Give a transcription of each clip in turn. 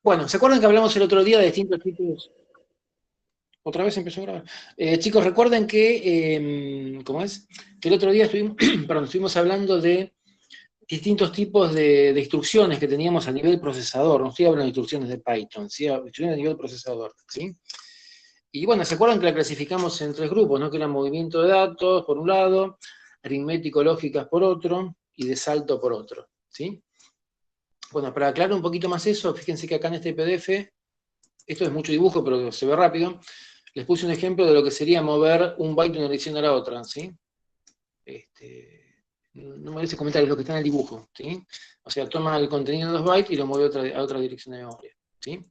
Bueno, ¿se acuerdan que hablamos el otro día de distintos tipos? Otra vez empezó a grabar. Chicos, recuerden que, ¿cómo es? Que el otro día estuvimos, perdón, estuvimos hablando de distintos tipos de instrucciones que teníamos a nivel procesador. No estoy hablando de instrucciones de Python, ¿sí? Instrucciones a nivel procesador, ¿sí? Y bueno, ¿se acuerdan que la clasificamos en tres grupos, ¿no? Que era movimiento de datos, por un lado, aritmético-lógicas por otro, y de salto por otro, ¿sí? Bueno, para aclarar un poquito más eso, fíjense que acá en este PDF, esto es mucho dibujo, pero se ve rápido, les puse un ejemplo de lo que sería mover un byte de una dirección a la otra, ¿sí? No merece comentar, es lo que está en el dibujo, ¿sí? O sea, toma el contenido de 2 bytes y lo mueve a otra dirección de memoria, ¿sí?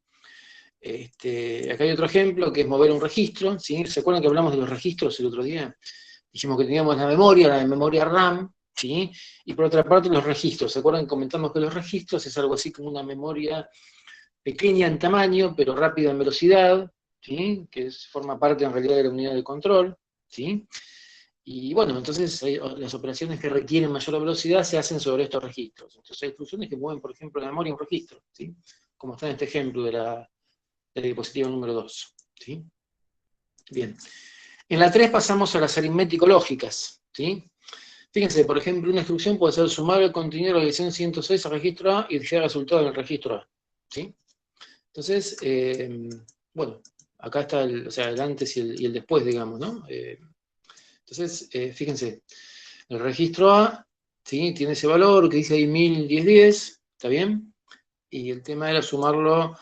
Acá hay otro ejemplo que es mover un registro, ¿sí? ¿Se acuerdan que hablamos de los registros el otro día? Dijimos que teníamos la memoria RAM, ¿sí? Y por otra parte los registros. ¿Se acuerdan que comentamos que los registros es algo así como una memoria pequeña en tamaño, pero rápida en velocidad, ¿sí? Que forma parte en realidad de la unidad de control, ¿sí? Y bueno, entonces las operaciones que requieren mayor velocidad se hacen sobre estos registros. Entonces hay instrucciones que mueven, por ejemplo, la memoria un registro, ¿sí? Como está en este ejemplo de la diapositiva número 2, ¿sí? Bien. En la 3 pasamos a las aritmético-lógicas, ¿sí? Fíjense, por ejemplo, una instrucción puede ser sumar el contenido de la dirección 106 al registro A y dejar el resultado en el registro A, ¿sí? Entonces, bueno, acá está el antes y el después, digamos, ¿no? Entonces, fíjense, el registro A, ¿sí? Tiene ese valor que dice ahí 1010, ¿está bien? Y el tema era sumarlo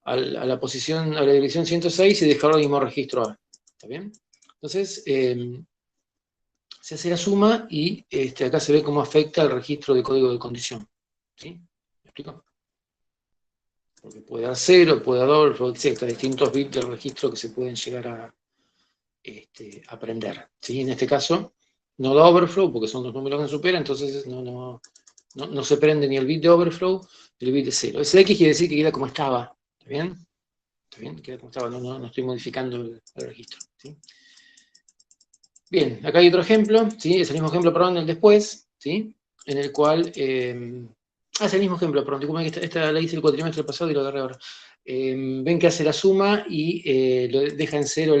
a la posición, a la dirección 106 y dejarlo en el mismo registro A, ¿está bien? Entonces, se hace la suma y acá se ve cómo afecta el registro de código de condición, ¿sí? ¿Me explico? Porque puede dar 0, puede dar 2, etc. Distintos bits del registro que se pueden llegar a aprender, ¿sí? En este caso, no da overflow, porque son dos números que se superan, entonces no se prende ni el bit de overflow ni el bit de 0. Ese X quiere decir que queda como estaba, ¿está bien? ¿Está bien? Queda como estaba, no estoy modificando el registro, ¿sí? Bien, acá hay otro ejemplo, ¿sí? Es el mismo ejemplo, perdón, el después, ¿sí? En el cual, es el mismo ejemplo, perdón, disculpen que esta la hice el cuatrimestre pasado y lo agarré ahora. Ven que hace la suma y lo deja en cero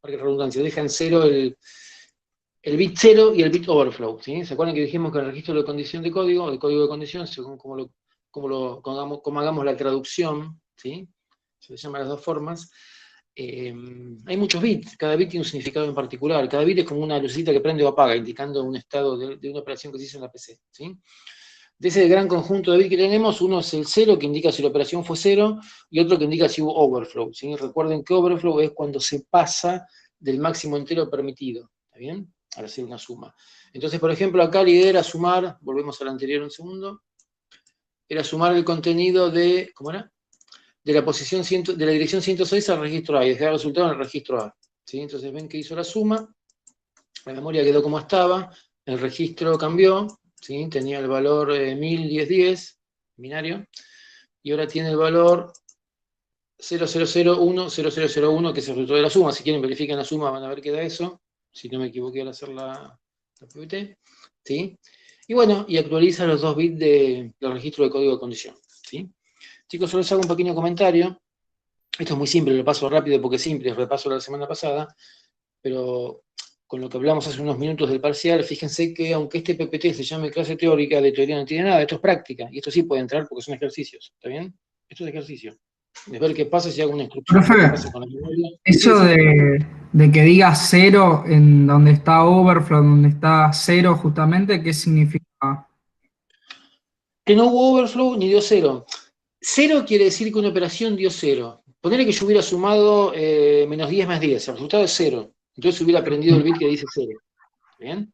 para que redundancia, deja en cero el bit 0 y el bit overflow, ¿sí? ¿Se acuerdan que dijimos que el registro de condición de código de condición, según como hagamos la traducción, ¿sí? Se le llama las dos formas. Hay muchos bits, cada bit tiene un significado en particular, cada bit es como una lucecita que prende o apaga, indicando un estado de una operación que se hizo en la PC, ¿sí? De ese gran conjunto de bits que tenemos, uno es el 0, que indica si la operación fue 0, y otro que indica si hubo overflow, ¿sí? Recuerden que overflow es cuando se pasa del máximo entero permitido, ¿está bien? Al hacer una suma. Entonces, por ejemplo, acá la idea era sumar, volvemos al anterior un segundo, era sumar el contenido de, ¿cómo era? De la dirección 106 al registro A y dejar el resultado en el registro A, ¿sí? Entonces ven que hizo la suma, la memoria quedó como estaba, el registro cambió, ¿sí? Tenía el valor 1010, binario, y ahora tiene el valor 0001, que es el resultado de la suma. Si quieren verificar la suma van a ver que da eso, si no me equivoqué al hacer la PPT, ¿sí? Y bueno, y actualiza los 2 bits del registro de código de condición, ¿sí? Chicos, solo les hago un pequeño comentario. Esto es muy simple, lo paso rápido porque es simple, repaso la semana pasada, pero con lo que hablamos hace unos minutos del parcial, fíjense que aunque este PPT se llame clase teórica, de teoría no tiene nada, esto es práctica, y esto sí puede entrar porque son ejercicios, ¿está bien? Esto es ejercicio. Es ver qué pasa si hago una instrucción, ver qué Profe, pasa con la memoria. Sí, eso decime. de que diga cero en donde está overflow, donde está cero justamente, ¿qué significa? Que no hubo overflow ni dio cero. Cero quiere decir que una operación dio cero. Ponerle que yo hubiera sumado menos 10 más 10, el resultado es cero. Entonces hubiera aprendido el bit que dice cero. ¿Bien?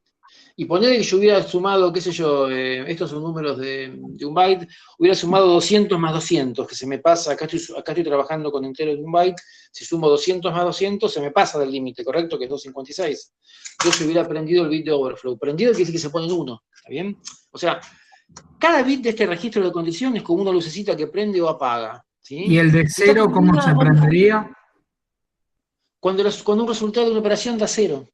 Y ponerle que yo hubiera sumado, qué sé yo, estos son números de un byte, hubiera sumado 200 más 200, que se me pasa, acá estoy trabajando con enteros de un byte, si sumo 200 más 200, se me pasa del límite, ¿correcto? Que es 256. Yo si hubiera aprendido el bit de overflow. Prendido quiere decir que se pone en 1, ¿está bien? O sea, cada bit de este registro de condiciones es como una lucecita que prende o apaga, ¿Y ¿sí? el de Si está cero cómo se prendida, aprendería? cuando un resultado de una operación da cero.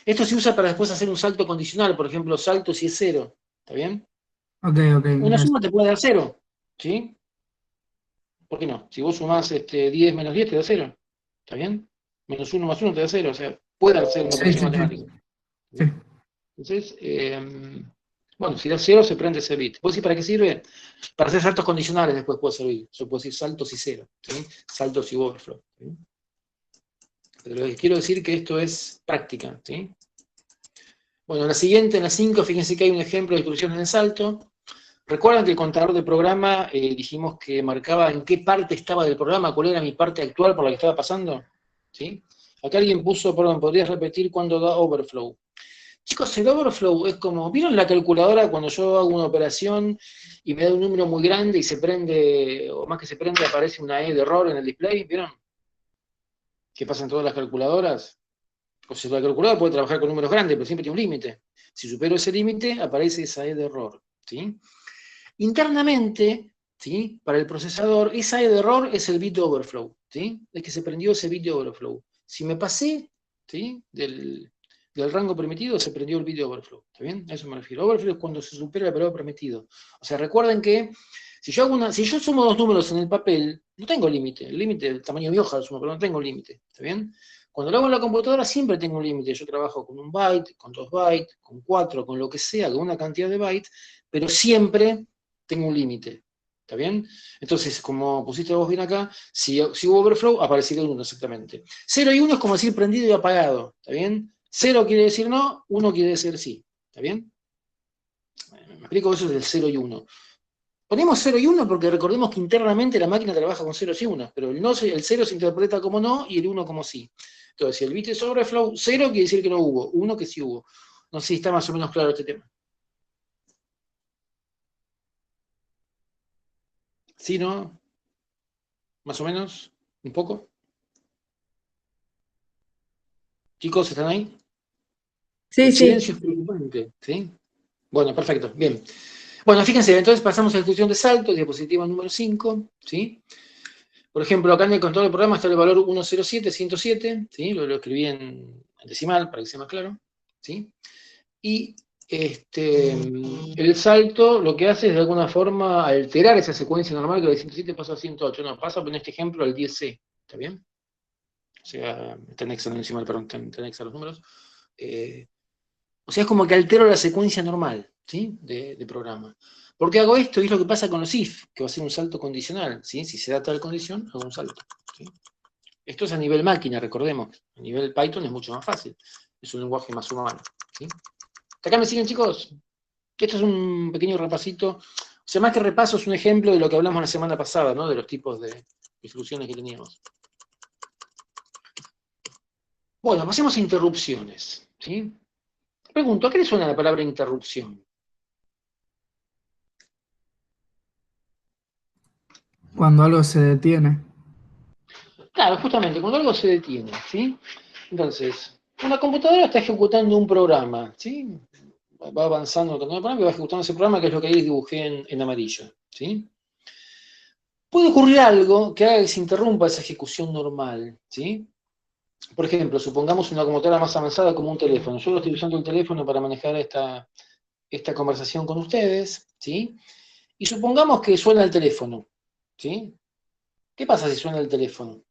Esto se usa para después hacer un salto condicional, por ejemplo, salto si es cero, ¿está bien? Ok, ok, Una bien. suma te puede dar cero, ¿sí? ¿Por qué no? Si vos sumás 10 menos 10 te da 0, ¿está bien? Menos 1 más 1 te da 0, o sea, puede ser una Sí, operación sí, sí. matemática. Sí. Entonces, bueno, si da 0 se prende ese bit. ¿Vos decís para qué sirve? Para hacer saltos condicionales después puede servir. Yo puedo decir saltos y 0, ¿sí? Saltos y overflow, ¿sí? Pero lo que quiero decir que esto es práctica, ¿sí? Bueno, la siguiente, en la 5, fíjense que hay un ejemplo de instrucciones de salto. ¿Recuerdan que el contador de programa dijimos que marcaba en qué parte estaba del programa, cuál era mi parte actual por la que estaba pasando? ¿Sí? Acá alguien puso, perdón, ¿podrías repetir cuándo da overflow? Chicos, el overflow es como, ¿vieron la calculadora cuando yo hago una operación y me da un número muy grande y se prende, o más que se prende, aparece una E de error en el display? ¿Vieron? ¿Qué pasa en todas las calculadoras? O sea, la calculadora puede trabajar con números grandes, pero siempre tiene un límite. Si supero ese límite, aparece esa E de error, ¿sí? Internamente, ¿sí? Para el procesador, esa E de error es el bit de overflow, ¿sí? Es que se prendió ese bit de overflow. Si me pasé, ¿sí? Del rango permitido, se prendió el bit de overflow, ¿está bien? A eso me refiero. Overflow es cuando se supera el valor permitido. O sea, recuerden que si yo sumo dos números en el papel, no tengo límite. El límite del tamaño de mi hoja lo sumo, pero no tengo límite, ¿está bien? Cuando lo hago en la computadora siempre tengo un límite. Yo trabajo con un byte, con 2 bytes, con 4, con lo que sea, con una cantidad de bytes, pero siempre tengo un límite. ¿Está bien? Entonces, como pusiste vos bien acá, si hubo overflow, aparecería el 1 exactamente. 0 y 1 es como decir prendido y apagado. ¿Está bien? 0 quiere decir no, 1 quiere decir sí. ¿Está bien? Me explico, eso es del 0 y 1. Ponemos 0 y 1 porque recordemos que internamente la máquina trabaja con 0 y 1, pero el 0 se interpreta como no y el 1 como sí. Entonces, si el bit es overflow, 0 quiere decir que no hubo, 1 que sí hubo. No sé si está más o menos claro este tema. ¿Sí, no? ¿Más o menos? ¿Un poco? Chicos, ¿están ahí? Sí, El sí. silencio es preocupante, ¿sí? Bueno, perfecto, bien. Bueno, fíjense, entonces pasamos a la instrucción de salto, diapositiva número 5, ¿sí? Por ejemplo, acá en el control del programa está el valor 107, ¿sí? Lo escribí en decimal para que sea más claro, ¿sí? Y el salto lo que hace es de alguna forma alterar esa secuencia normal que de 107 pasa a 108. No, pasa en este ejemplo al 10C, ¿está bien? O sea, está anexa en el decimal, perdón, está anexa los números. O sea, es como que altero la secuencia normal, ¿sí? De programa. ¿Por qué hago esto? Y es lo que pasa con los if, que va a ser un salto condicional, ¿sí? Si se da tal condición, hago un salto, ¿sí? Esto es a nivel máquina, recordemos. A nivel Python es mucho más fácil. Es un lenguaje más humano, ¿sí? ¿Hasta acá me siguen, chicos? Esto es un pequeño repasito. O sea, más que repaso, es un ejemplo de lo que hablamos la semana pasada, ¿no? De los tipos de instrucciones que teníamos. Bueno, pasemos a interrupciones, ¿sí? Pregunto, ¿a qué le suena la palabra interrupción? Cuando algo se detiene. Claro, justamente, cuando algo se detiene, ¿sí? Entonces, una computadora está ejecutando un programa, ¿sí? Va avanzando con el programa y va ejecutando ese programa, que es lo que ahí dibujé en amarillo, ¿sí? Puede ocurrir algo que haga que se interrumpa esa ejecución normal, ¿sí? Por ejemplo, supongamos una computadora más avanzada como un teléfono. Yo estoy usando el teléfono para manejar esta conversación con ustedes, ¿sí? Y supongamos que suena el teléfono, ¿sí? ¿Qué pasa si suena el teléfono?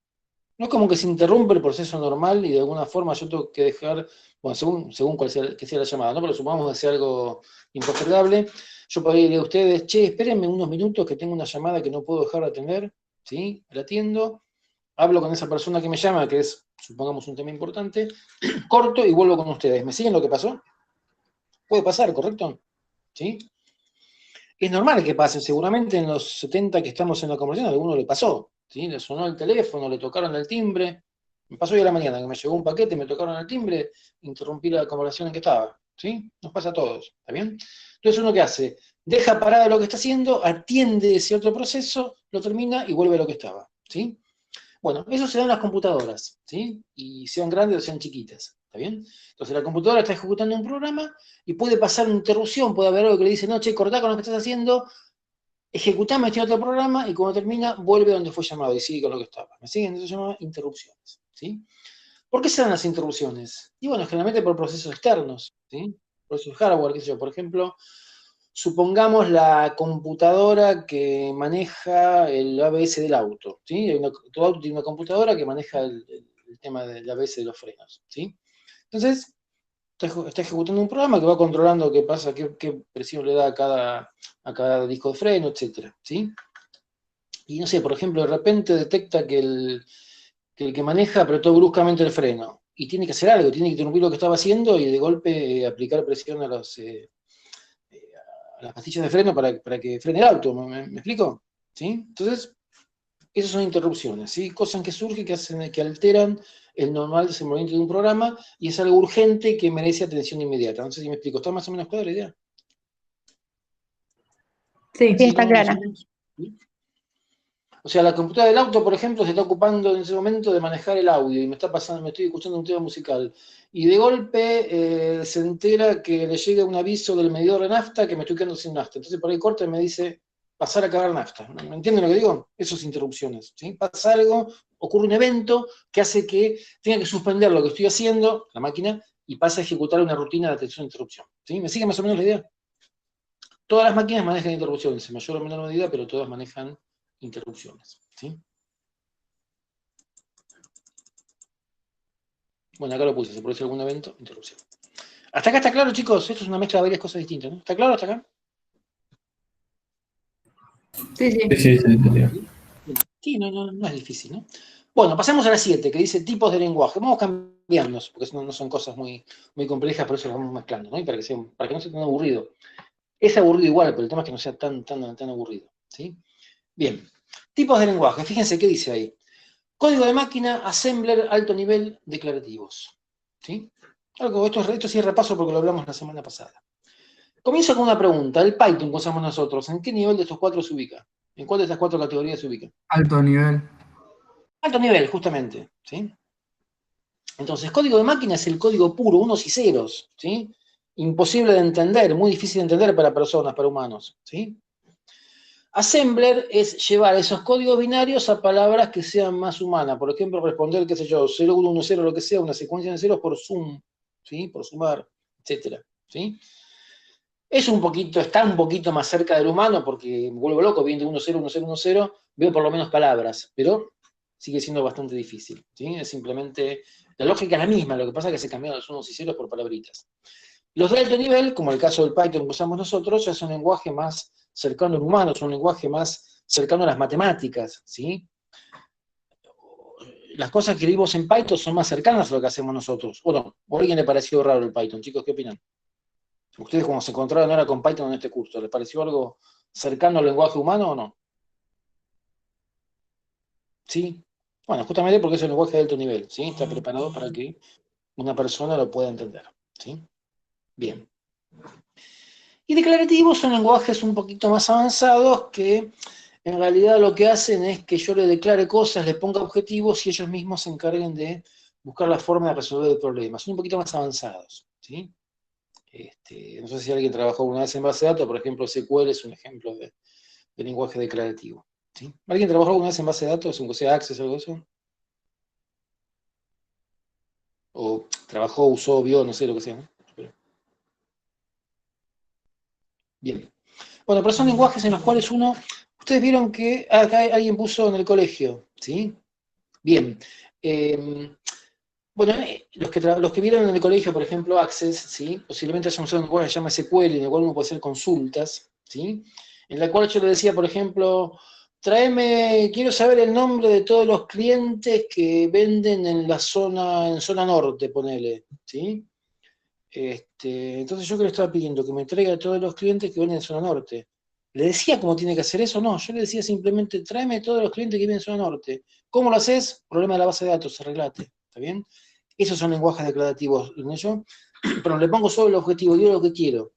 No es como que se interrumpe el proceso normal y de alguna forma yo tengo que dejar, bueno, según cuál sea, que sea la llamada, ¿no? Pero supongamos que sea algo impostergable, yo podría decirle a ustedes, che, espérenme unos minutos que tengo una llamada que no puedo dejar de atender, ¿sí? La atiendo, hablo con esa persona que me llama, que es, supongamos, un tema importante, corto y vuelvo con ustedes. ¿Me siguen lo que pasó? Puede pasar, ¿correcto? ¿Sí? Es normal que pase, seguramente en los 70 que estamos en la conversación, a alguno le pasó, ¿sí? Le sonó el teléfono, le tocaron el timbre. Me pasó hoy a la mañana que me llegó un paquete, me tocaron el timbre, interrumpí la conversación en que estaba, ¿sí? Nos pasa a todos, ¿está bien? Entonces uno, ¿qué hace? Deja parado lo que está haciendo, atiende ese otro proceso, lo termina y vuelve a lo que estaba, ¿sí? Bueno, eso se da en las computadoras, ¿sí? Y sean grandes o sean chiquitas, ¿está bien? Entonces la computadora está ejecutando un programa y puede pasar una interrupción, puede haber algo que le dice, no, che, cortá con lo que estás haciendo, ejecutame este otro programa y cuando termina vuelve donde fue llamado y sigue con lo que estaba. ¿Me siguen? Eso se llama interrupciones, ¿sí? ¿Por qué se dan las interrupciones? Y bueno, generalmente por procesos externos, ¿sí? Procesos hardware, qué sé yo, por ejemplo, supongamos la computadora que maneja el ABS del auto, ¿sí? Todo auto tiene una computadora que maneja el tema del ABS de los frenos, ¿sí? Entonces, está ejecutando un programa que va controlando qué pasa, qué presión le da a cada disco de freno, etcétera, ¿sí? Y no sé, por ejemplo, de repente detecta que el que maneja apretó bruscamente el freno y tiene que hacer algo, tiene que interrumpir lo que estaba haciendo y de golpe aplicar presión a las pastillas de freno para que frene el auto, ¿me explico? ¿Sí? Entonces, esas son interrupciones, ¿sí? Cosas que surgen que alteran el normal desenvolvimiento de un programa y es algo urgente que merece atención inmediata. No sé si me explico, ¿está más o menos clara la idea? Sí, está clara. ¿Sí? O sea, la computadora del auto, por ejemplo, se está ocupando en ese momento de manejar el audio y me estoy escuchando un tema musical. Y de golpe se entera que le llega un aviso del medidor de nafta que me estoy quedando sin nafta. Entonces por ahí corta y me dice pasar a cargar nafta. ¿Me entienden lo que digo? Eso es interrupciones. ¿Sí? Pasa algo, ocurre un evento que hace que tenga que suspender lo que estoy haciendo, la máquina, y pasa a ejecutar una rutina de atención e interrupción. ¿Sí? ¿Me sigue más o menos la idea? Todas las máquinas manejan interrupciones, en mayor o menor medida, pero todas manejan interrupciones. ¿Sí? Bueno, acá lo puse, se produce algún evento, interrupción. Hasta acá está claro, chicos, esto es una mezcla de varias cosas distintas, ¿no? ¿Está claro hasta acá? Sí, sí. Sí, Sí, no es difícil, ¿no? Bueno, pasamos a la 7, que dice tipos de lenguaje. Vamos cambiando, porque no son cosas muy, muy complejas, por eso las vamos mezclando, ¿no? Y para que no sea tan aburrido. Es aburrido igual, pero el tema es que no sea tan aburrido, ¿sí? Bien, tipos de lenguaje. Fíjense qué dice ahí. Código de máquina, assembler, alto nivel, declarativos. ¿Sí? Esto sí es repaso porque lo hablamos la semana pasada. Comienzo con una pregunta. El Python que usamos nosotros, ¿en qué nivel de estos cuatro se ubica? ¿En cuál de estas cuatro categorías se ubica? Alto nivel. Alto nivel, justamente. ¿Sí? Entonces, código de máquina es el código puro, unos y ceros. ¿Sí? Imposible de entender, muy difícil de entender para personas, para humanos. ¿Sí? Assembler es llevar esos códigos binarios a palabras que sean más humanas. Por ejemplo, responder, qué sé yo, 0, 1, 1, 0, lo que sea, una secuencia de ceros por sum, ¿sí? Por sumar, etcétera, ¿sí? Está un poquito más cerca del humano porque me vuelvo loco viendo 1, 0, 1, 0, 1, 0, veo por lo menos palabras, pero sigue siendo bastante difícil, ¿sí? Es simplemente, la lógica es la misma, lo que pasa es que se cambiaron los unos y ceros por palabritas. Los de alto nivel, como el caso del Python que usamos nosotros, ya es un lenguaje más cercano al humano, es un lenguaje más cercano a las matemáticas, ¿sí? Las cosas que vimos en Python son más cercanas a lo que hacemos nosotros. ¿O no? ¿O a alguien le pareció raro el Python? Chicos, ¿qué opinan? ¿Ustedes cuando se encontraron ahora con Python en este curso, les pareció algo cercano al lenguaje humano o no? ¿Sí? Bueno, justamente porque es un lenguaje de alto nivel, ¿sí? Está preparado para que una persona lo pueda entender, ¿sí? Bien. Y declarativos son lenguajes un poquito más avanzados que en realidad lo que hacen es que yo le declare cosas, le ponga objetivos y ellos mismos se encarguen de buscar la forma de resolver el problema. Son un poquito más avanzados, ¿sí? No sé si alguien trabajó alguna vez en base de datos, por ejemplo, SQL es un ejemplo de lenguaje declarativo. ¿Sí? ¿Alguien trabajó alguna vez en base de datos, aunque sea Access o algo de eso? O trabajó, usó, vio, no sé lo que sea, ¿no? Bien. Bueno, pero son lenguajes en los cuales ustedes vieron que acá alguien puso en el colegio, ¿sí? Bien. Bueno, los que vieron en el colegio, por ejemplo, Access, ¿sí? Posiblemente hayan usado un lenguaje que se llama SQL, en el cual uno puede hacer consultas, ¿sí? En la cual yo le decía, por ejemplo, quiero saber el nombre de todos los clientes que venden en zona norte, ponele, ¿sí? Entonces yo que le estaba pidiendo que me traiga a todos los clientes que venden en zona norte. ¿Le decía cómo tiene que hacer eso? No, yo le decía simplemente, tráeme todos los clientes que viven en zona norte. ¿Cómo lo haces? Problema de la base de datos, arreglate, ¿está bien? Esos son lenguajes declarativos, ¿no? Pero le pongo solo el objetivo, digo lo que quiero,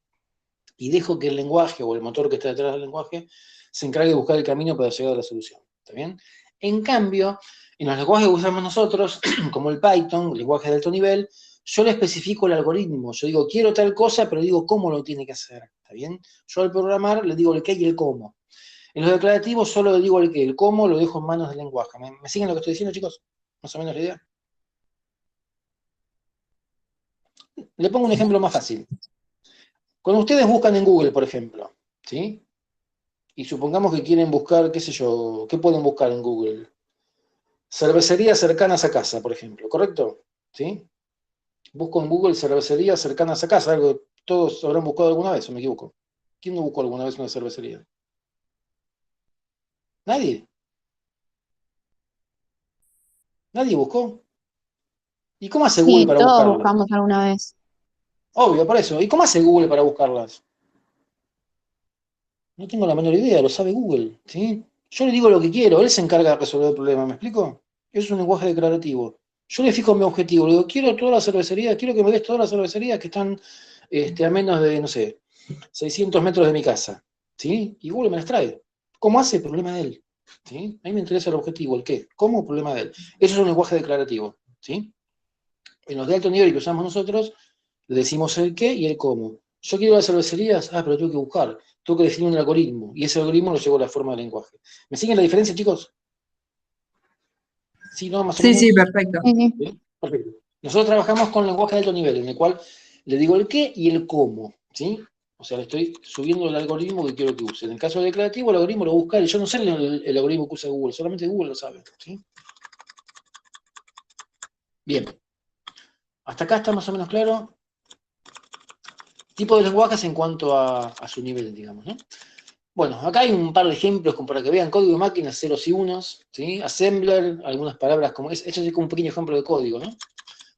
y dejo que el lenguaje o el motor que está detrás del lenguaje se encargue de buscar el camino para llegar a la solución, ¿está bien? En cambio, en los lenguajes que usamos nosotros, como el Python, el lenguaje de alto nivel, yo le especifico el algoritmo. Yo digo, quiero tal cosa, pero digo cómo lo tiene que hacer, ¿está bien? Yo al programar le digo el qué y el cómo. En los declarativos solo le digo el qué, el cómo lo dejo en manos del lenguaje. ¿Me siguen lo que estoy diciendo, chicos? Más o menos la idea. Le pongo un ejemplo más fácil. Cuando ustedes buscan en Google, por ejemplo, ¿sí? Y supongamos que quieren buscar, qué sé yo, ¿qué pueden buscar en Google? Cervecerías cercanas a casa, por ejemplo, ¿correcto? ¿Sí? Busco en Google cervecerías cercanas a casa, algo que todos habrán buscado alguna vez, o me equivoco. ¿Quién no buscó alguna vez una cervecería? ¿Nadie? ¿Nadie buscó? ¿Y cómo hace Google Sí, para todos buscarlas? buscamos alguna vez. Obvio, por eso. ¿Y cómo hace Google para buscarlas? No tengo la menor idea, lo sabe Google, ¿sí? Yo le digo lo que quiero, él se encarga de resolver el problema, ¿me explico? Eso es un lenguaje declarativo. Yo le fijo mi objetivo, le digo, quiero todas las cervecerías, quiero que me des todas las cervecerías que están a menos de, no sé, 600 metros de mi casa, ¿sí? Y Google me las trae. ¿Cómo hace? Problema de él, ¿sí? A mí me interesa el objetivo, el qué. ¿Cómo? Problema de él. Eso es un lenguaje declarativo, ¿sí? En los de alto nivel que usamos nosotros, le decimos el qué y el cómo. Yo quiero las cervecerías, pero tengo que buscar, tengo que definir un algoritmo, y ese algoritmo lo llevo a la forma del lenguaje. ¿Me siguen la diferencia, chicos? ¿Sí, no? ¿Más o Sí, menos? sí, perfecto. Sí, sí. ¿Sí? Perfecto. Nosotros trabajamos con lenguaje de alto nivel, en el cual le digo el qué y el cómo, ¿sí? O sea, le estoy subiendo el algoritmo que quiero que use. En el caso declarativo, el algoritmo lo busca, y yo no sé el algoritmo que usa Google, solamente Google lo sabe, ¿sí? Bien. ¿Hasta acá está más o menos claro? Tipo de lenguajes en cuanto a su nivel, digamos, ¿no? Bueno, acá hay un par de ejemplos como para que vean código de máquinas, ceros y unos, ¿sí? Assembler, algunas palabras como esto es como un pequeño ejemplo de código, ¿no?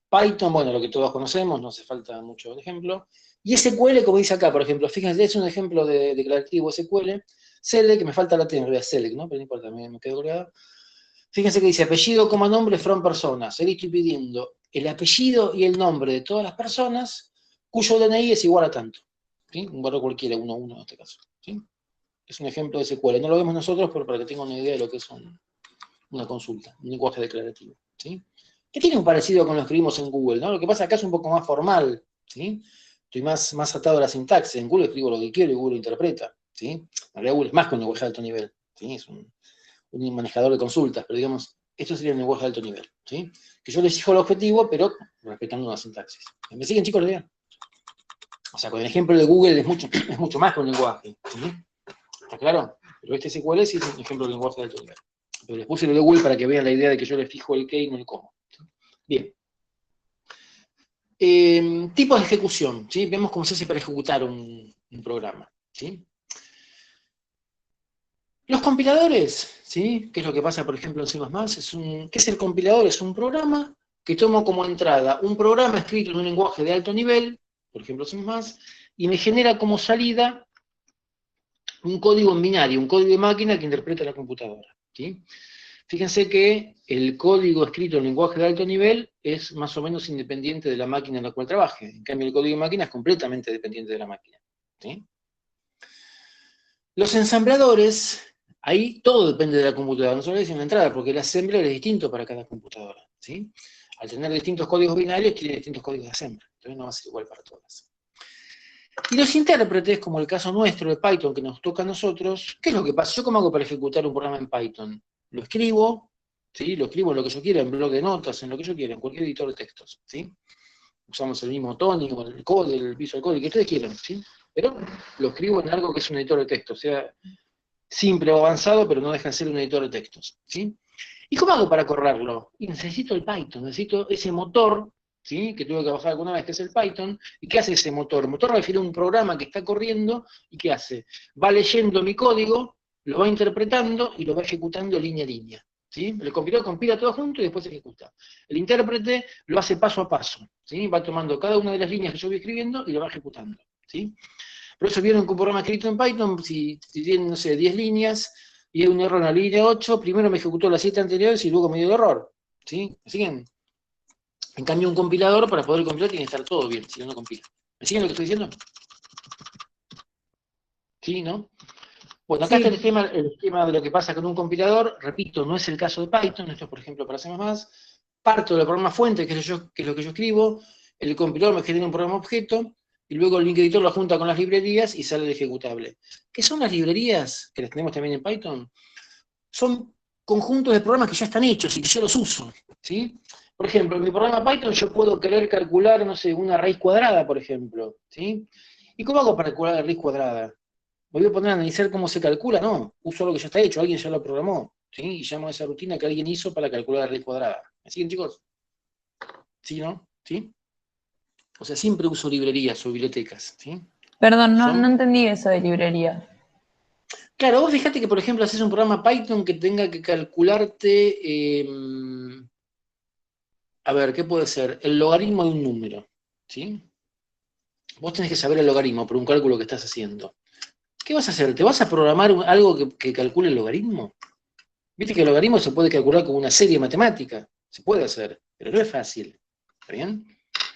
Python, bueno, lo que todos conocemos, no hace falta mucho de ejemplo. Y SQL, como dice acá, por ejemplo, fíjense, es un ejemplo de declarativo SQL. Select, que me falta la T, me voy a select, ¿no? Pero no importa, me quedo colgado. Fíjense que dice apellido, coma nombre, from personas. Ahí estoy pidiendo el apellido y el nombre de todas las personas cuyo DNI es igual a tanto, ¿sí? Un valor cualquiera, 1 en este caso, ¿sí? Es un ejemplo de SQL. No lo vemos nosotros, pero para que tengan una idea de lo que es una consulta, un lenguaje declarativo, ¿sí? Que tiene un parecido con lo que escribimos en Google, ¿no? Lo que pasa acá es un poco más formal, ¿sí? Estoy más atado a la sintaxis. En Google escribo lo que quiero y Google interpreta, ¿sí? En realidad Google es más que un lenguaje de alto nivel, ¿sí? Es un manejador de consultas, pero digamos, esto sería un lenguaje de alto nivel, ¿sí? Que yo les exijo el objetivo, pero respetando una sintaxis. ¿Me siguen, chicos, la idea? O sea, con el ejemplo de Google es mucho más que un lenguaje, ¿sí? ¿Está claro? Pero este SQL sí es un ejemplo de lenguaje de alto nivel. Pero les puse lo de Google para que vean la idea de que yo les fijo el qué y no el cómo. Bien. Tipos de ejecución, ¿sí? Vemos cómo se hace para ejecutar un programa, ¿sí? Los compiladores, ¿sí? ¿Qué es lo que pasa, por ejemplo, en C++? ¿Qué es el compilador? Es un programa que toma como entrada un programa escrito en un lenguaje de alto nivel, por ejemplo C++, y me genera como salida un código en binario, un código de máquina que interpreta la computadora, ¿sí? Fíjense que el código escrito en lenguaje de alto nivel es más o menos independiente de la máquina en la cual trabaje. En cambio, el código de máquina es completamente dependiente de la máquina, ¿sí? Los ensambladores, ahí todo depende de la computadora. No solo es una entrada, porque el assembler es distinto para cada computadora, ¿sí? Al tener distintos códigos binarios, tiene distintos códigos de assembler. Entonces no va a ser igual para todas. Y los intérpretes, como el caso nuestro de Python que nos toca a nosotros, ¿qué es lo que pasa? ¿Yo cómo hago para ejecutar un programa en Python? Lo escribo, ¿sí? Lo escribo en lo que yo quiera, en blog de notas, en lo que yo quiera, en cualquier editor de textos, ¿sí? Usamos el mismo tónico, el code, el Visual Code, que ustedes quieran, ¿sí? Pero lo escribo en algo que es un editor de textos, o sea, simple o avanzado, pero no deja de ser un editor de textos, ¿sí? ¿Y cómo hago para correrlo? Y necesito el Python, necesito ese motor, ¿sí? Que tuve que bajar alguna vez, que es el Python. ¿Y qué hace ese motor? El motor refiere a un programa que está corriendo, ¿y qué hace? Va leyendo mi código, lo va interpretando y lo va ejecutando línea a línea, ¿sí? El compilador compila todo junto y después ejecuta. El intérprete lo hace paso a paso, ¿sí? Va tomando cada una de las líneas que yo voy escribiendo y lo va ejecutando, ¿sí? Por eso vieron que un programa escrito en Python, si tienen, no sé, 10 líneas y hay un error en la línea 8, primero me ejecutó las 7 anteriores y luego me dio el error, ¿sí? ¿Me siguen? En cambio, un compilador, para poder compilar, tiene que estar todo bien, si no, no compila. ¿Me siguen lo que estoy diciendo? ¿Sí, no? Bueno, acá está Sí. el esquema de lo que pasa con un compilador. Repito, no es el caso de Python, esto es, por ejemplo, para C++. Parto del programa fuente, que es lo que yo escribo, el compilador me genera un programa objeto, y luego el link editor lo junta con las librerías y sale el ejecutable. ¿Qué son las librerías? Que las tenemos también en Python. Son conjuntos de programas que ya están hechos y que yo los uso, ¿sí? Por ejemplo, en mi programa Python yo puedo querer calcular, no sé, una raíz cuadrada, por ejemplo, ¿sí? ¿Y cómo hago para calcular la raíz cuadrada? ¿Me voy a poner a analizar cómo se calcula? No, uso algo que ya está hecho, alguien ya lo programó, ¿sí? Y llamo a esa rutina que alguien hizo para calcular la raíz cuadrada. ¿Me siguen, chicos? ¿Sí, no? ¿Sí? O sea, siempre uso librerías o bibliotecas, ¿sí? Perdón, no entendí eso de librería. Claro, vos fíjate que, por ejemplo, haces un programa Python que tenga que calcularte, a ver, ¿qué puede ser? El logaritmo de un número, ¿sí? Vos tenés que saber el logaritmo por un cálculo que estás haciendo. ¿Qué vas a hacer? ¿Te vas a programar algo que calcule el logaritmo? Viste que el logaritmo se puede calcular como una serie matemática. Se puede hacer, pero no es fácil. ¿Está bien?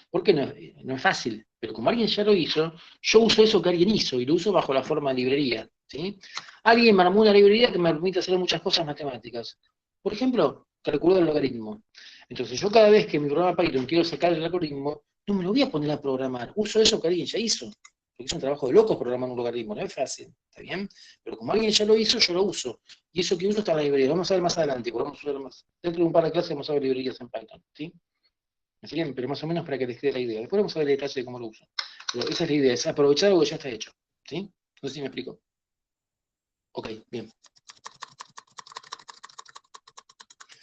¿Por qué no es fácil? Pero como alguien ya lo hizo, yo uso eso que alguien hizo y lo uso bajo la forma de librería, ¿sí? Alguien me armó una librería que me permite hacer muchas cosas matemáticas. Por ejemplo, calcular el logaritmo. Entonces yo cada vez que en mi programa Python quiero sacar el algoritmo, no me lo voy a poner a programar. Uso eso que alguien ya hizo. Porque es un trabajo de locos programar un logaritmo, no es fácil, ¿está bien? Pero como alguien ya lo hizo, yo lo uso. Y eso que uso está en la librería. Vamos a ver más adelante, podemos usar más. Dentro de un par de clases vamos a ver librerías en Python, ¿sí? ¿Me siguen? Pero más o menos para que les quede la idea. Después vamos a ver el detalle de cómo lo uso. Pero esa es la idea, es aprovechar algo que ya está hecho, ¿sí? No sé si me explico. Ok, bien.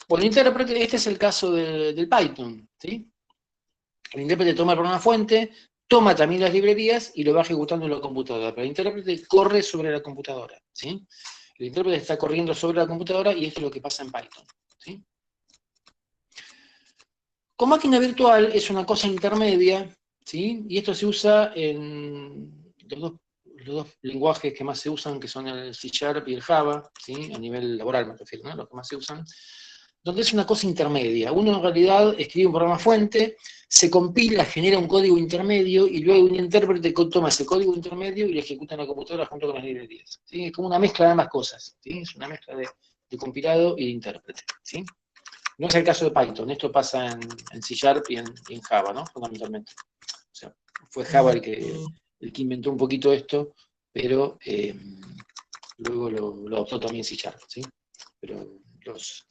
Bueno, intérprete, este es el caso del Python, ¿sí? El intérprete toma el programa fuente, toma también las librerías y lo va ejecutando en la computadora. Pero el intérprete corre sobre la computadora, ¿sí? El intérprete está corriendo sobre la computadora y esto es lo que pasa en Python, ¿sí? Con máquina virtual es una cosa intermedia, ¿sí? Y esto se usa en los dos lenguajes que más se usan, que son el C# y el Java, ¿sí? A nivel laboral me refiero, ¿no? Los que más se usan, donde es una cosa intermedia. Uno en realidad escribe un programa fuente, se compila, genera un código intermedio, y luego un intérprete toma ese código intermedio y lo ejecuta en la computadora junto con las librerías, ¿sí? Es como una mezcla de ambas cosas, ¿sí? Es una mezcla de compilado y de intérprete, ¿sí? No es el caso de Python, esto pasa en C# y en Java, ¿no? Fundamentalmente. O sea, fue Java el que inventó un poquito esto, pero luego lo adoptó también C#, ¿sí? Pero los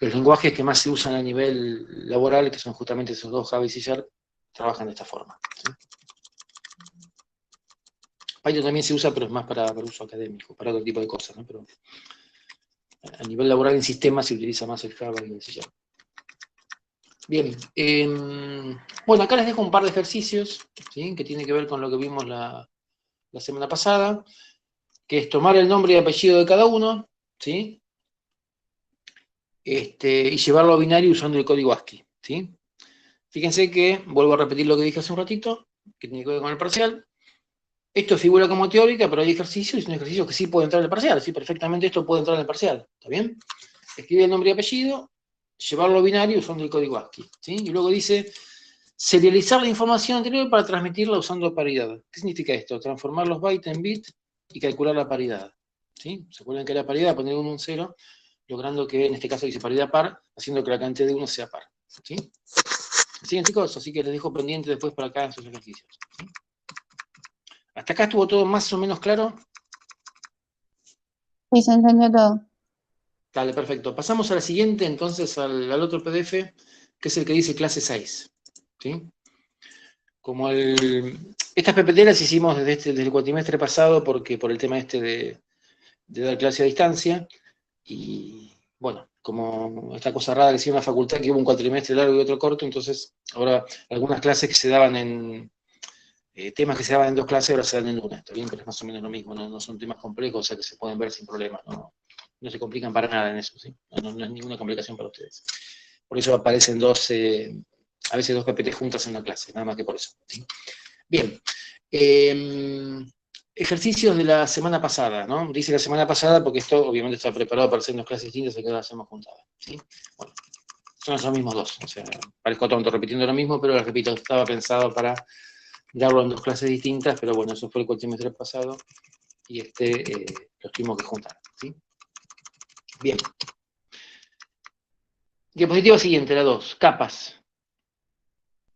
lenguajes que más se usan a nivel laboral, que son justamente esos dos, Java y C#, trabajan de esta forma, ¿sí? Python también se usa, pero es más para uso académico, para otro tipo de cosas, ¿no? Pero a nivel laboral en sistemas se utiliza más el Java y el C#. Bien, bueno, acá les dejo un par de ejercicios, ¿sí? Que tienen que ver con lo que vimos la semana pasada, que es tomar el nombre y apellido de cada uno, ¿sí? Y llevarlo a binario usando el código ASCII, ¿sí? Fíjense que, vuelvo a repetir lo que dije hace un ratito, que tiene que ver con el parcial. Esto figura como teórica, pero hay ejercicios, y son ejercicios que sí pueden entrar en el parcial, ¿sí? Perfectamente esto puede entrar en el parcial, ¿está bien? Escribe el nombre y apellido, llevarlo a binario usando el código ASCII, ¿sí? Y luego dice, serializar la información anterior para transmitirla usando paridad. ¿Qué significa esto? Transformar los bytes en bits y calcular la paridad, ¿sí? ¿Se acuerdan que la paridad? Poner un 0, logrando que, en este caso dice paridad par, haciendo que la cantidad de 1 sea par, ¿sí? ¿Siguen, chicos? Así que les dejo pendiente después para acá esos ejercicios, ¿sí? ¿Hasta acá estuvo todo más o menos claro? Sí, se entendió todo. Dale, perfecto. Pasamos a la siguiente, entonces, al otro PDF, que es el que dice clase 6, ¿sí? Como estas PPT las hicimos desde el cuatrimestre pasado, porque por el tema de dar clase a distancia, y bueno, como esta cosa rara que hicieron en la facultad, que hubo un cuatrimestre largo y otro corto, entonces ahora algunas clases que se daban en, temas que se daban en 2 clases ahora se dan en una, está bien, pero es más o menos lo mismo, no son temas complejos, o sea que se pueden ver sin problemas, no se complican para nada en eso, ¿sí? No es ninguna complicación para ustedes. Por eso aparecen a veces 2 PPT juntas en una clase, nada más que por eso, ¿sí? Bien, ejercicios de la semana pasada, ¿no? Dice la semana pasada porque esto obviamente está preparado para hacer 2 clases distintas, y que las hacemos juntadas, ¿sí? Bueno, son los mismos 2, o sea, parezco tonto repitiendo lo mismo, pero repito, estaba pensado para darlo en 2 clases distintas, pero bueno, eso fue el cuatrimestre pasado, y los tuvimos que juntar, ¿sí? Bien. Diapositiva siguiente, la 2, capas.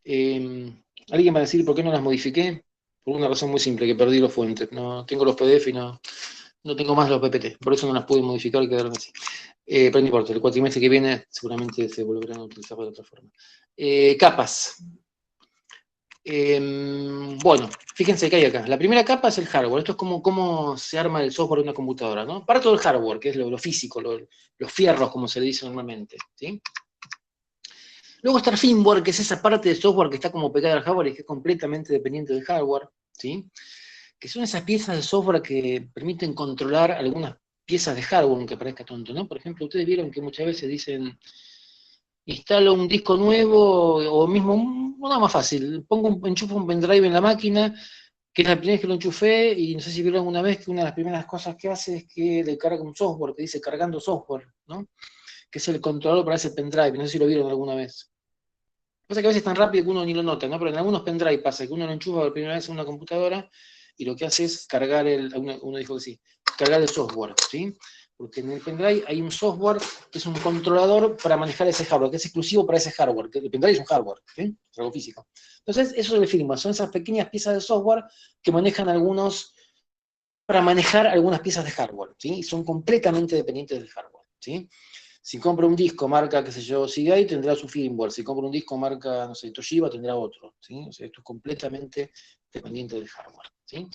¿Alguien va a decir por qué no las modifiqué? Por una razón muy simple, que perdí los fuentes. No tengo los PDF y no tengo más los PPT. Por eso no las pude modificar y quedaron así. Pero no importa, el cuatrimestre que viene seguramente se volverán a utilizar de otra forma. Capas. Bueno, fíjense que hay acá. La primera capa es el hardware. Esto es cómo se arma el software de una computadora, ¿no? Para todo el hardware, que es lo físico, los fierros, como se le dice normalmente, ¿sí? Luego está el firmware, que es esa parte de software que está como pegada al hardware y que es completamente dependiente del hardware, ¿sí? Que son esas piezas de software que permiten controlar algunas piezas de hardware, aunque parezca tonto, ¿no? Por ejemplo, ustedes vieron que muchas veces dicen, instalo un disco nuevo, o mismo, nada más fácil, enchufo un pendrive en la máquina, que es la primera vez que lo enchufé, y no sé si vieron alguna vez que una de las primeras cosas que hace es que le carga un software, que dice cargando software, ¿no? Que es el controlador para ese pendrive, no sé si lo vieron alguna vez. Pasa que a veces es tan rápido que uno ni lo nota, ¿no? Pero en algunos pendrive pasa que uno lo enchufa por primera vez en una computadora y lo que hace es cargar uno dijo que sí, cargar el software, ¿sí? Porque en el pendrive hay un software que es un controlador para manejar ese hardware, que es exclusivo para ese hardware, que el pendrive es un hardware, ¿sí? Es algo físico. Entonces, eso es el firmware, son esas pequeñas piezas de software que manejan para manejar algunas piezas de hardware, ¿sí? Y son completamente dependientes del hardware, ¿sí? Si compro un disco marca, qué sé yo, Seagate, tendrá su firmware. Si compro un disco marca, no sé, Toshiba, tendrá otro, ¿sí? O sea, esto es completamente dependiente del hardware, ¿sí?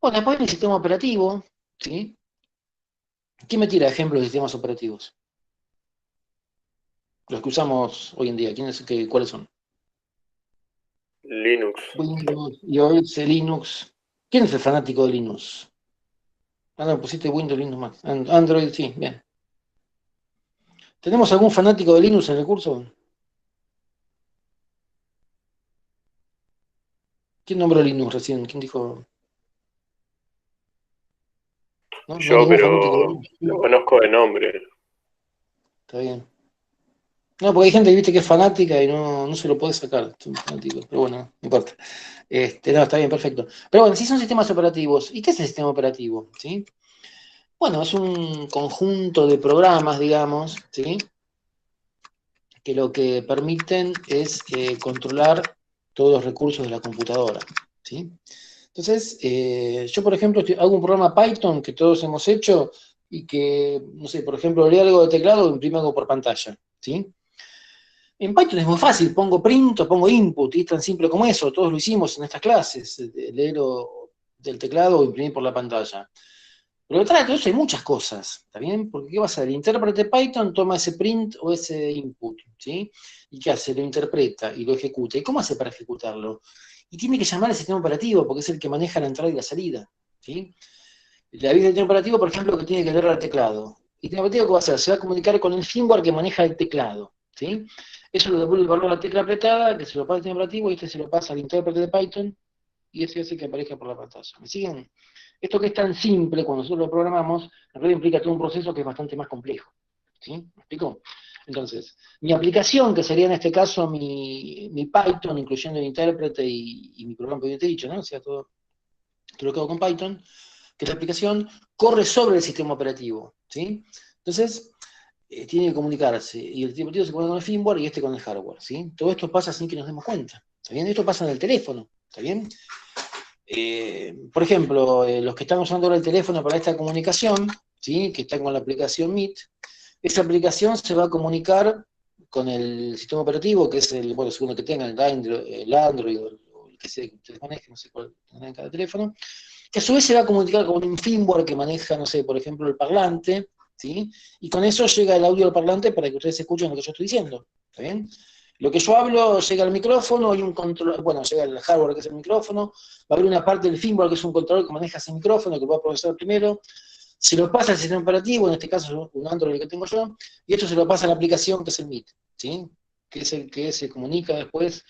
Bueno, después en el sistema operativo, ¿sí? ¿Quién me tira ejemplos de sistemas operativos? Los que usamos hoy en día, ¿cuáles son? Linux. Windows, iOS, Linux. ¿Quién es el fanático de Linux? Ah, no, pusiste Windows, Linux más. Android, sí, bien. ¿Tenemos algún fanático de Linux en el curso? ¿Quién nombró Linux recién? ¿Quién dijo? ¿No? ¿No hay Yo, ningún pero fanático de Linux? lo conozco de nombre. Está bien. No, porque hay gente que viste que es fanática y no se lo puede sacar. Son fanáticos, pero bueno, no importa. No, está bien, perfecto. Pero bueno, sí son sistemas operativos. ¿Y qué es el sistema operativo? ¿Sí? Bueno, es un conjunto de programas, digamos, ¿sí? Que lo que permiten es controlar todos los recursos de la computadora, ¿sí? Entonces, yo por ejemplo hago un programa Python que todos hemos hecho y que, no sé, por ejemplo, leo algo de teclado o imprime algo por pantalla, ¿sí? En Python es muy fácil, pongo print o pongo input, y es tan simple como eso, todos lo hicimos en estas clases, leer del teclado o imprimir por la pantalla. Pero detrás de todo eso hay muchas cosas, ¿está bien? Porque ¿qué va a hacer? El intérprete Python toma ese print o ese input, ¿sí? ¿Y qué hace? Lo interpreta y lo ejecuta. ¿Y cómo hace para ejecutarlo? Y tiene que llamar al sistema operativo, porque es el que maneja la entrada y la salida, ¿sí? La vida del sistema operativo, por ejemplo, que tiene que leer al teclado. ¿Y el sistema operativo qué va a hacer? Se va a comunicar con el firmware que maneja el teclado, ¿sí? Eso lo devuelve el valor a la tecla apretada, que se lo pasa al sistema operativo, y este se lo pasa al intérprete de Python, y ese hace que aparezca por la pantalla. ¿Me siguen? Esto que es tan simple cuando nosotros lo programamos, en realidad implica todo un proceso que es bastante más complejo. ¿Sí? ¿Me explico? Entonces, mi aplicación, que sería en este caso mi Python, incluyendo el intérprete y mi programa que yo te he dicho, ¿no? O sea, todo lo que hago con Python, que la aplicación corre sobre el sistema operativo. ¿Sí? Entonces, tiene que comunicarse, y el sistema operativo se comunica con el firmware y este con el hardware. ¿Sí? Todo esto pasa sin que nos demos cuenta. ¿Está bien? Esto pasa en el teléfono. ¿Está bien? Por ejemplo, los que están usando ahora el teléfono para esta comunicación, ¿sí? Que están con la aplicación Meet, esa aplicación se va a comunicar con el sistema operativo, que es bueno, según el que tengan, el Android o el que sea que ustedes manejen, no sé cuál tengan en cada teléfono, que a su vez se va a comunicar con un firmware que maneja, no sé, por ejemplo, el parlante, ¿sí? Y con eso llega el audio al parlante para que ustedes escuchen lo que yo estoy diciendo, ¿está bien? Lo que yo hablo llega al micrófono, hay un control, bueno, llega el hardware que es el micrófono, va a haber una parte del firmware que es un controlador que maneja ese micrófono, que lo va a procesar primero, se lo pasa al sistema operativo, en este caso un Android que tengo yo, y esto se lo pasa a la aplicación que es el Meet, ¿sí? Que es el que se comunica después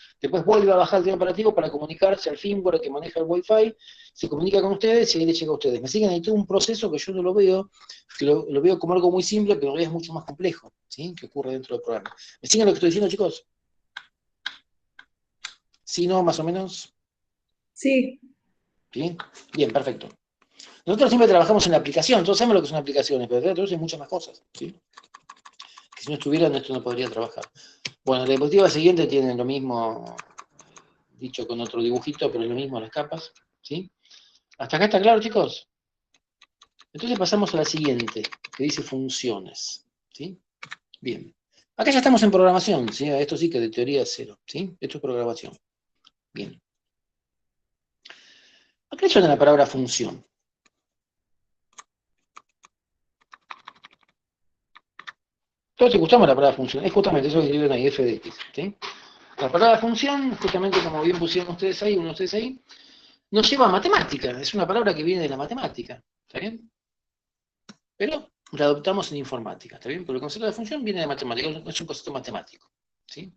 vuelve a bajar el sistema operativo para comunicarse al firmware que maneja el Wi-Fi, se comunica con ustedes y ahí le llega a ustedes. Me siguen ahí todo un proceso que yo no lo veo, que lo veo como algo muy simple, pero en realidad es mucho más complejo, ¿sí? Que ocurre dentro del programa. ¿Me siguen lo que estoy diciendo, chicos? ¿Sí, no, más o menos? Sí. ¿Sí? Bien, perfecto. Nosotros siempre trabajamos en la aplicación, todos sabemos lo que son aplicaciones, pero detrás de todo hay muchas más cosas, ¿sí? Que si no estuvieran, esto no podría trabajar. Bueno, la diapositiva siguiente tiene lo mismo, dicho con otro dibujito, pero es lo mismo las capas, ¿sí? ¿Hasta acá está claro, chicos? Entonces pasamos a la siguiente, que dice funciones, ¿sí? Bien. Acá ya estamos en programación, ¿sí? Esto sí que de teoría es 0, ¿sí? Esto es programación. Bien. Acá suena la palabra función. Todos escuchamos la palabra función, es justamente eso que escriben ahí, f de x, ¿sí? La palabra función, justamente como bien pusieron ustedes ahí, uno de ustedes ahí, nos lleva a matemática, es una palabra que viene de la matemática, ¿está bien? Pero la adoptamos en informática, ¿está bien? Pero el concepto de función viene de matemática, es un concepto matemático, ¿sí?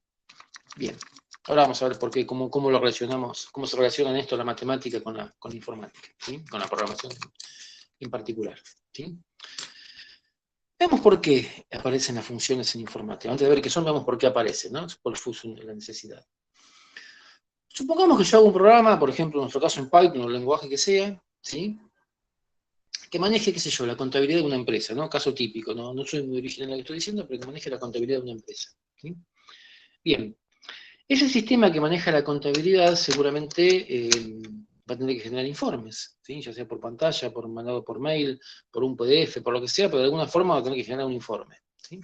Bien, ahora vamos a ver por qué, cómo lo relacionamos, cómo se relaciona esto la matemática con la informática, ¿sí? Con la programación en particular, ¿sí? Veamos por qué aparecen las funciones en informática. Antes de ver qué son, veamos por qué aparecen, ¿no? Por la necesidad. Supongamos que yo hago un programa, por ejemplo, en nuestro caso en Python o el lenguaje que sea, ¿sí? Que maneje, qué sé yo, la contabilidad de una empresa, ¿no? Caso típico, no soy muy original en lo que estoy diciendo, pero que maneje la contabilidad de una empresa, ¿sí? Bien, ese sistema que maneja la contabilidad seguramente va a tener que generar informes, ¿sí? Ya sea por pantalla, por mandado por mail, por un PDF, por lo que sea, pero de alguna forma va a tener que generar un informe, ¿sí?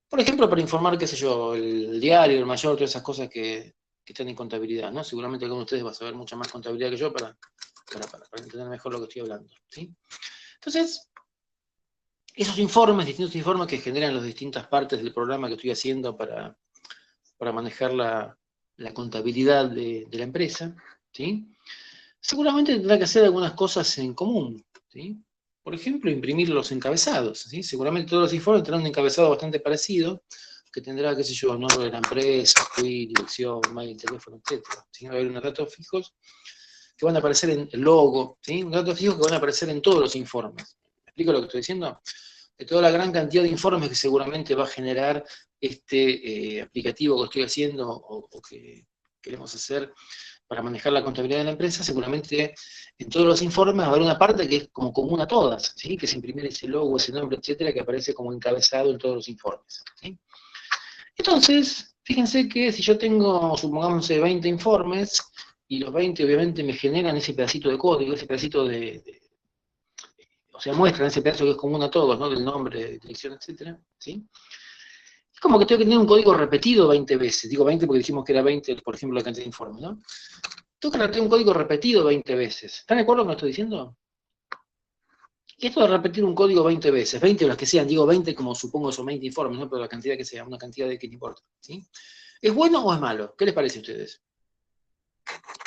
Por ejemplo, para informar, qué sé yo, el diario, el mayor, todas esas cosas que están en contabilidad, ¿no? Seguramente alguno de ustedes va a saber mucha más contabilidad que yo para entender mejor lo que estoy hablando, ¿sí? Entonces, esos informes, distintos informes que generan las distintas partes del programa que estoy haciendo para manejar la contabilidad de la empresa, ¿sí? Seguramente tendrá que hacer algunas cosas en común, ¿sí? Por ejemplo, imprimir los encabezados, ¿sí? Seguramente todos los informes tendrán un encabezado bastante parecido, que tendrá, qué sé yo, nombre de la empresa, tweet, dirección, mail, teléfono, etc. ¿Sí? Va a haber unos datos fijos que van a aparecer en el logo, ¿sí? Unos datos fijos que van a aparecer en todos los informes. ¿Me explico lo que estoy diciendo? De toda la gran cantidad de informes que seguramente va a generar este aplicativo que estoy haciendo o que queremos hacer para manejar la contabilidad de la empresa, seguramente en todos los informes va a haber una parte que es como común a todas, ¿sí? Que es imprimir ese logo, ese nombre, etcétera, que aparece como encabezado en todos los informes, ¿sí? Entonces, fíjense que si yo tengo, supongamos, 20 informes, y los 20 obviamente me generan ese pedacito de código, ese pedacito o sea, muestran ese pedazo que es común a todos, ¿no? Del nombre, dirección, etcétera, ¿sí? Es como que tengo que tener un código repetido 20 veces. Digo 20 porque dijimos que era 20, por ejemplo, la cantidad de informes, ¿no? Tengo que tener un código repetido 20 veces. ¿Están de acuerdo con lo que estoy diciendo? Y esto de repetir un código 20 veces, 20 o las que sean, digo 20 como supongo son 20 informes, ¿no? Pero la cantidad que sea, una cantidad de que no importa, ¿sí? ¿Es bueno o es malo? ¿Qué les parece a ustedes?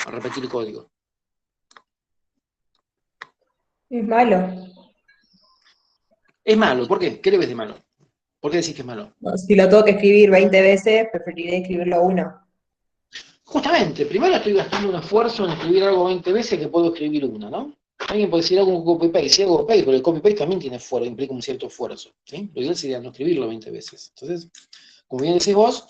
A repetir el código. Es malo. Es malo, ¿por qué? ¿Qué le ves de malo? ¿Por qué decís que es malo? No, si lo tengo que escribir 20 veces, preferiría escribirlo uno. Justamente, primero estoy gastando un esfuerzo en escribir algo 20 veces que puedo escribir una, ¿no? Alguien puede decir algo un copy-paste, sí, hago copy-paste, pero el copy-paste también tiene esfuerzo, implica un cierto esfuerzo, ¿sí? Lo ideal sería no escribirlo 20 veces. Entonces, como bien decís vos,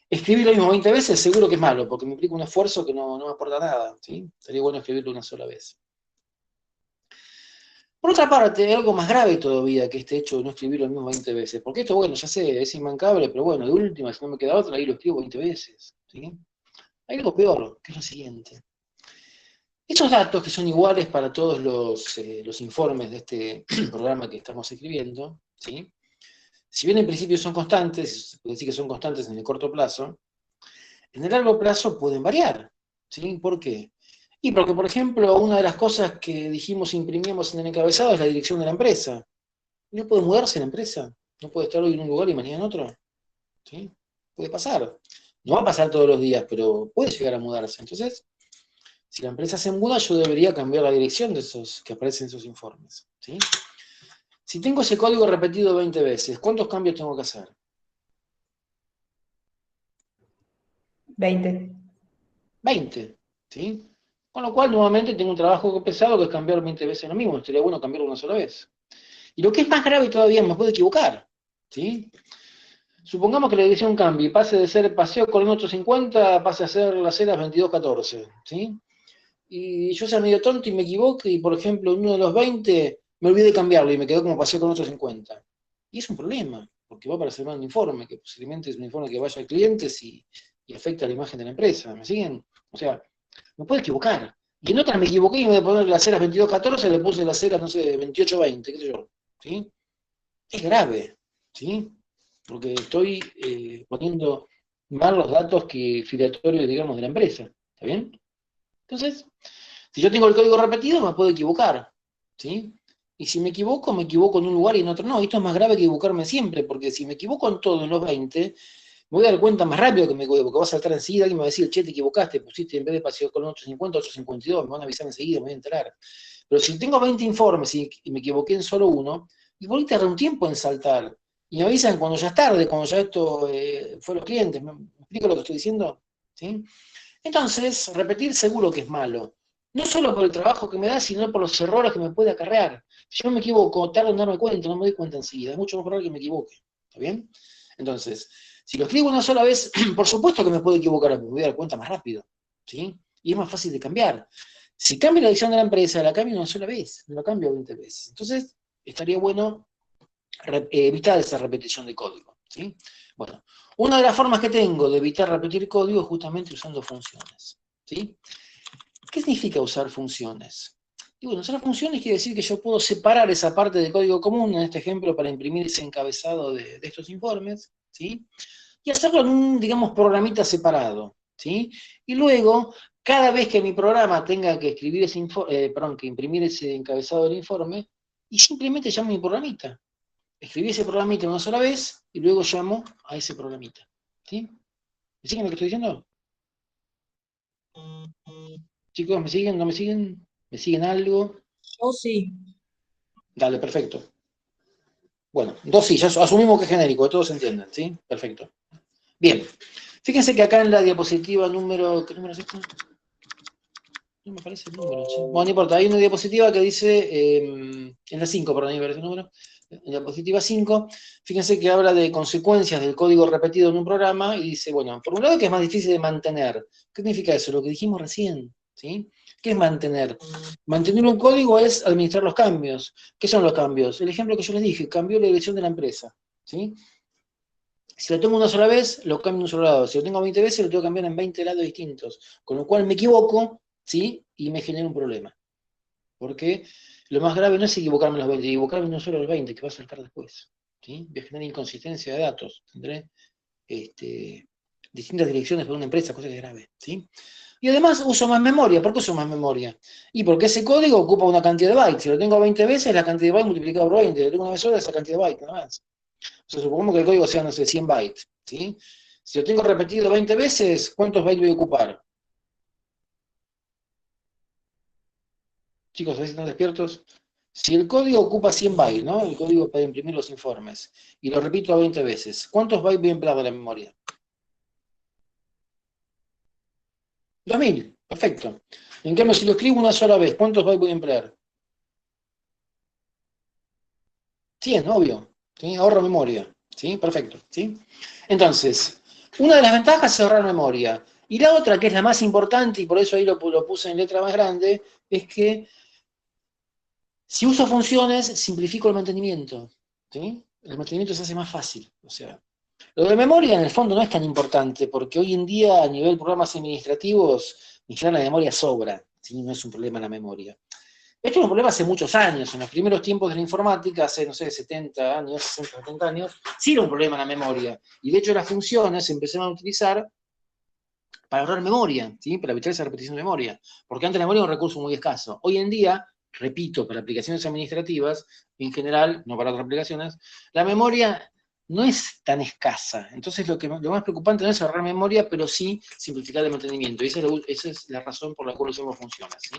escribir lo mismo 20 veces seguro que es malo, porque me implica un esfuerzo que no me aporta nada, ¿sí? Sería bueno escribirlo una sola vez. Por otra parte, hay algo más grave todavía que este hecho de no escribirlo lo mismo 20 veces, porque esto, bueno, ya sé, es inmancable, pero bueno, de última, si no me queda otra, ahí lo escribo 20 veces, ¿sí? Hay algo peor, que es lo siguiente. Esos datos que son iguales para todos los informes de este programa que estamos escribiendo, ¿sí? Si bien en principio son constantes, se puede decir que son constantes en el corto plazo, en el largo plazo pueden variar, ¿sí? ¿Por qué? Y porque, por ejemplo, una de las cosas que dijimos imprimíamos en el encabezado es la dirección de la empresa. No puede mudarse la empresa, no puede estar hoy en un lugar y mañana en otro, ¿sí? Puede pasar. No va a pasar todos los días, pero puede llegar a mudarse. Entonces, si la empresa se muda, yo debería cambiar la dirección de esos que aparecen en esos informes, ¿sí? Si tengo ese código repetido 20 veces, ¿cuántos cambios tengo que hacer? 20. 20, ¿sí? Con lo cual, nuevamente, tengo un trabajo pesado que es cambiar 20 veces lo mismo. Estaría bueno cambiarlo una sola vez. Y lo que es más grave todavía, me puedo equivocar, ¿sí? Supongamos que la dirección cambie, pase de ser Paseo Colón 850, pase a ser Las Heras 2214, ¿sí? Y yo sea medio tonto y me equivoque, y por ejemplo, en uno de los 20 me olvidé de cambiarlo y me quedó como Paseo Colón 850. Y es un problema, porque va a aparecer mal un informe, que posiblemente es un informe que vaya a clientes y afecta la imagen de la empresa. ¿Me siguen? O sea, me puedo equivocar. Y en otras me equivoqué y en vez de poner Las Heras 2214 le puse Las Heras, no sé, 2820, qué sé yo. ¿Sí? Es grave, ¿sí? porque estoy poniendo mal los datos filiatorios, digamos, de la empresa. ¿Está bien? Entonces, si yo tengo el código repetido, me puedo equivocar, ¿sí? Y si me equivoco en un lugar y en otro no. Esto es más grave que equivocarme siempre, porque si me equivoco en todo, en los 20, me voy a dar cuenta más rápido que me equivoco, porque va a saltar enseguida, alguien me va a decir, che, te equivocaste, pusiste en vez de paseo con 850, 852, me van a avisar enseguida, me voy a enterar. Pero si tengo 20 informes y me equivoqué en solo uno, igual tarda un tiempo en saltar. Y me avisan cuando ya es tarde, cuando ya esto fue los clientes. ¿Me explico lo que estoy diciendo? ¿Sí? Entonces, repetir seguro que es malo. No solo por el trabajo que me da, sino por los errores que me puede acarrear. Si yo me equivoco, tardo en darme cuenta, no me doy cuenta enseguida. Es mucho más probable que me equivoque. ¿Está bien? Entonces, si lo escribo una sola vez, por supuesto que me puedo equivocar, me voy a dar cuenta más rápido. ¿Sí? Y es más fácil de cambiar. Si cambio la dirección de la empresa, la cambio una sola vez, no la cambio 20 veces. Entonces, estaría bueno evitar esa repetición de código. ¿Sí? Bueno, una de las formas que tengo de evitar repetir código es justamente usando funciones. ¿Sí? ¿Qué significa usar funciones? Y bueno, usar funciones quiere decir que yo puedo separar esa parte de código común, en este ejemplo, para imprimir ese encabezado de estos informes, ¿sí? Y hacerlo en un, digamos, programita separado, ¿sí? Y luego, cada vez que mi programa tenga que escribir que imprimir ese encabezado del informe, y simplemente llamo mi programita. Escribí ese programita una sola vez, y luego llamo a ese programita, ¿sí? ¿Me siguen lo que estoy diciendo? Chicos, ¿me siguen? ¿No me siguen? ¿Me siguen algo? Yo sí. Dale, perfecto. Bueno, dos sí, ya asumimos que es genérico, que todos entienden, ¿sí? Perfecto. Bien. Fíjense que acá en la diapositiva número... ¿Qué número es esto? No me parece el número, che. Bueno, no importa, hay una diapositiva que dice... en la 5, perdón, me parece el número. En la diapositiva 5, fíjense que habla de consecuencias del código repetido en un programa y dice, bueno, por un lado que es más difícil de mantener. ¿Qué significa eso? Lo que dijimos recién, ¿sí? ¿Qué es mantener? Mantener un código es administrar los cambios. ¿Qué son los cambios? El ejemplo que yo les dije, cambió la dirección de la empresa, ¿sí? Si lo tengo una sola vez, lo cambio en un solo lado. Si lo tengo 20 veces, lo tengo que cambiar en 20 lados distintos. Con lo cual me equivoco, ¿sí? Y me genera un problema. Porque lo más grave no es equivocarme en los 20, equivocarme en uno solo los 20, que va a saltar después. ¿Sí? Voy a generar inconsistencia de datos. Tendré distintas direcciones para una empresa, cosa que es grave. ¿Sí? Y además uso más memoria. ¿Por qué uso más memoria? Y porque ese código ocupa una cantidad de bytes. Si lo tengo 20 veces, la cantidad de bytes multiplicado por 20. Si lo tengo una vez sola, esa cantidad de bytes, nada más. O sea, supongamos que el código sea, no sé, 100 bytes. ¿Sí? Si lo tengo repetido 20 veces, ¿cuántos bytes voy a ocupar? Chicos, ¿ahí están despiertos? Si el código ocupa 100 bytes, ¿no? El código para imprimir los informes, y lo repito 20 veces, ¿cuántos bytes voy a emplear de la memoria? 2000, perfecto. En cambio, si lo escribo una sola vez, ¿cuántos bytes voy a emplear? 100, obvio. ¿Sí? Ahorro memoria. ¿Sí? Perfecto. ¿Sí? Entonces, una de las ventajas es ahorrar memoria. Y la otra, que es la más importante, y por eso ahí lo puse en letra más grande, es que si uso funciones, simplifico el mantenimiento. ¿Sí? El mantenimiento se hace más fácil. O sea, lo de memoria en el fondo no es tan importante, porque hoy en día a nivel de programas administrativos, en general la memoria sobra, ¿sí? No es un problema la memoria. Esto es un problema hace muchos años, en los primeros tiempos de la informática, hace, no sé, 70 años, 60, 70 años, sí era un problema la memoria. Y de hecho las funciones se empezaron a utilizar para ahorrar memoria, ¿sí? Para evitar esa repetición de memoria. Porque antes la memoria era un recurso muy escaso. Hoy en día, repito, para aplicaciones administrativas, en general, no para otras aplicaciones, la memoria no es tan escasa. Entonces lo más preocupante no es ahorrar memoria, pero sí simplificar el mantenimiento. Y esa es la razón por la cual usamos funciones, ¿sí?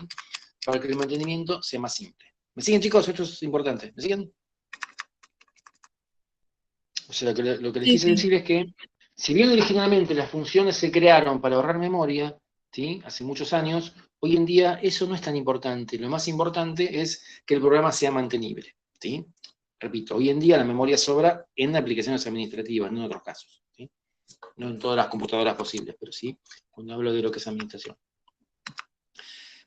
Para que el mantenimiento sea más simple. ¿Me siguen, chicos? Esto es importante. ¿Me siguen? O sea, lo que les quise decir es que, si bien originalmente las funciones se crearon para ahorrar memoria, ¿sí? Hace muchos años, hoy en día eso no es tan importante. Lo más importante es que el programa sea mantenible, ¿sí? Repito, hoy en día la memoria sobra en aplicaciones administrativas, no en otros casos, ¿sí? No en todas las computadoras posibles, pero sí cuando hablo de lo que es administración.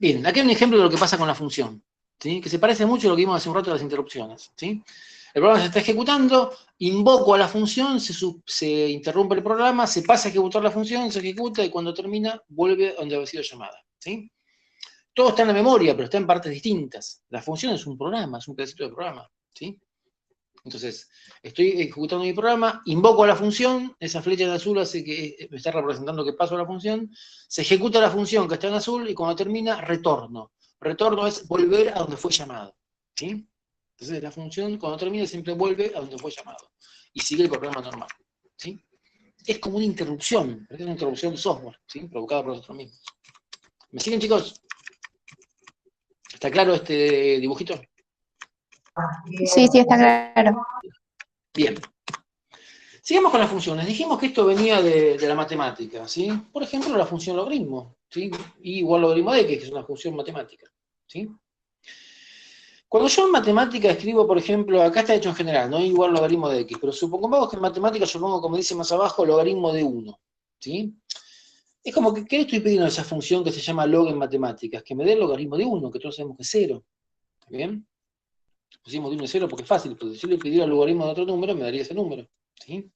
Bien, aquí hay un ejemplo de lo que pasa con la función, ¿sí? Que se parece mucho a lo que vimos hace un rato de las interrupciones, ¿sí? El programa se está ejecutando, invoco a la función, se interrumpe el programa, se pasa a ejecutar la función, se ejecuta y cuando termina vuelve donde había sido llamada, ¿sí? Todo está en la memoria, pero está en partes distintas. La función es un programa, es un pedacito de programa, ¿sí? Entonces, estoy ejecutando mi programa, invoco a la función, esa flecha en azul hace que me está representando que paso a la función, se ejecuta la función que está en azul y cuando termina, retorno. Retorno es volver a donde fue llamado. ¿Sí? Entonces, la función cuando termina siempre vuelve a donde fue llamado. Y sigue el programa normal. ¿Sí? Es como una interrupción, es una interrupción de software, ¿sí? Provocada por nosotros mismos. ¿Me siguen, chicos? ¿Está claro este dibujito? Sí, sí, está claro. Bien. Sigamos con las funciones. Dijimos que esto venía de la matemática, ¿sí? Por ejemplo, la función logaritmo, ¿sí? Y igual logaritmo de x, que es una función matemática, ¿sí? Cuando yo en matemática escribo, por ejemplo, acá está hecho en general, no igual logaritmo de x, pero supongamos que en matemática yo pongo, como dice más abajo, logaritmo de 1, ¿sí? Es como que, ¿qué estoy pidiendo a esa función que se llama log en matemáticas? Que me dé el logaritmo de 1, que todos sabemos que es 0, ¿está bien? Pusimos de 1 a 0 porque es fácil, porque si yo le pidiera el logaritmo de otro número, me daría ese número, ¿sí?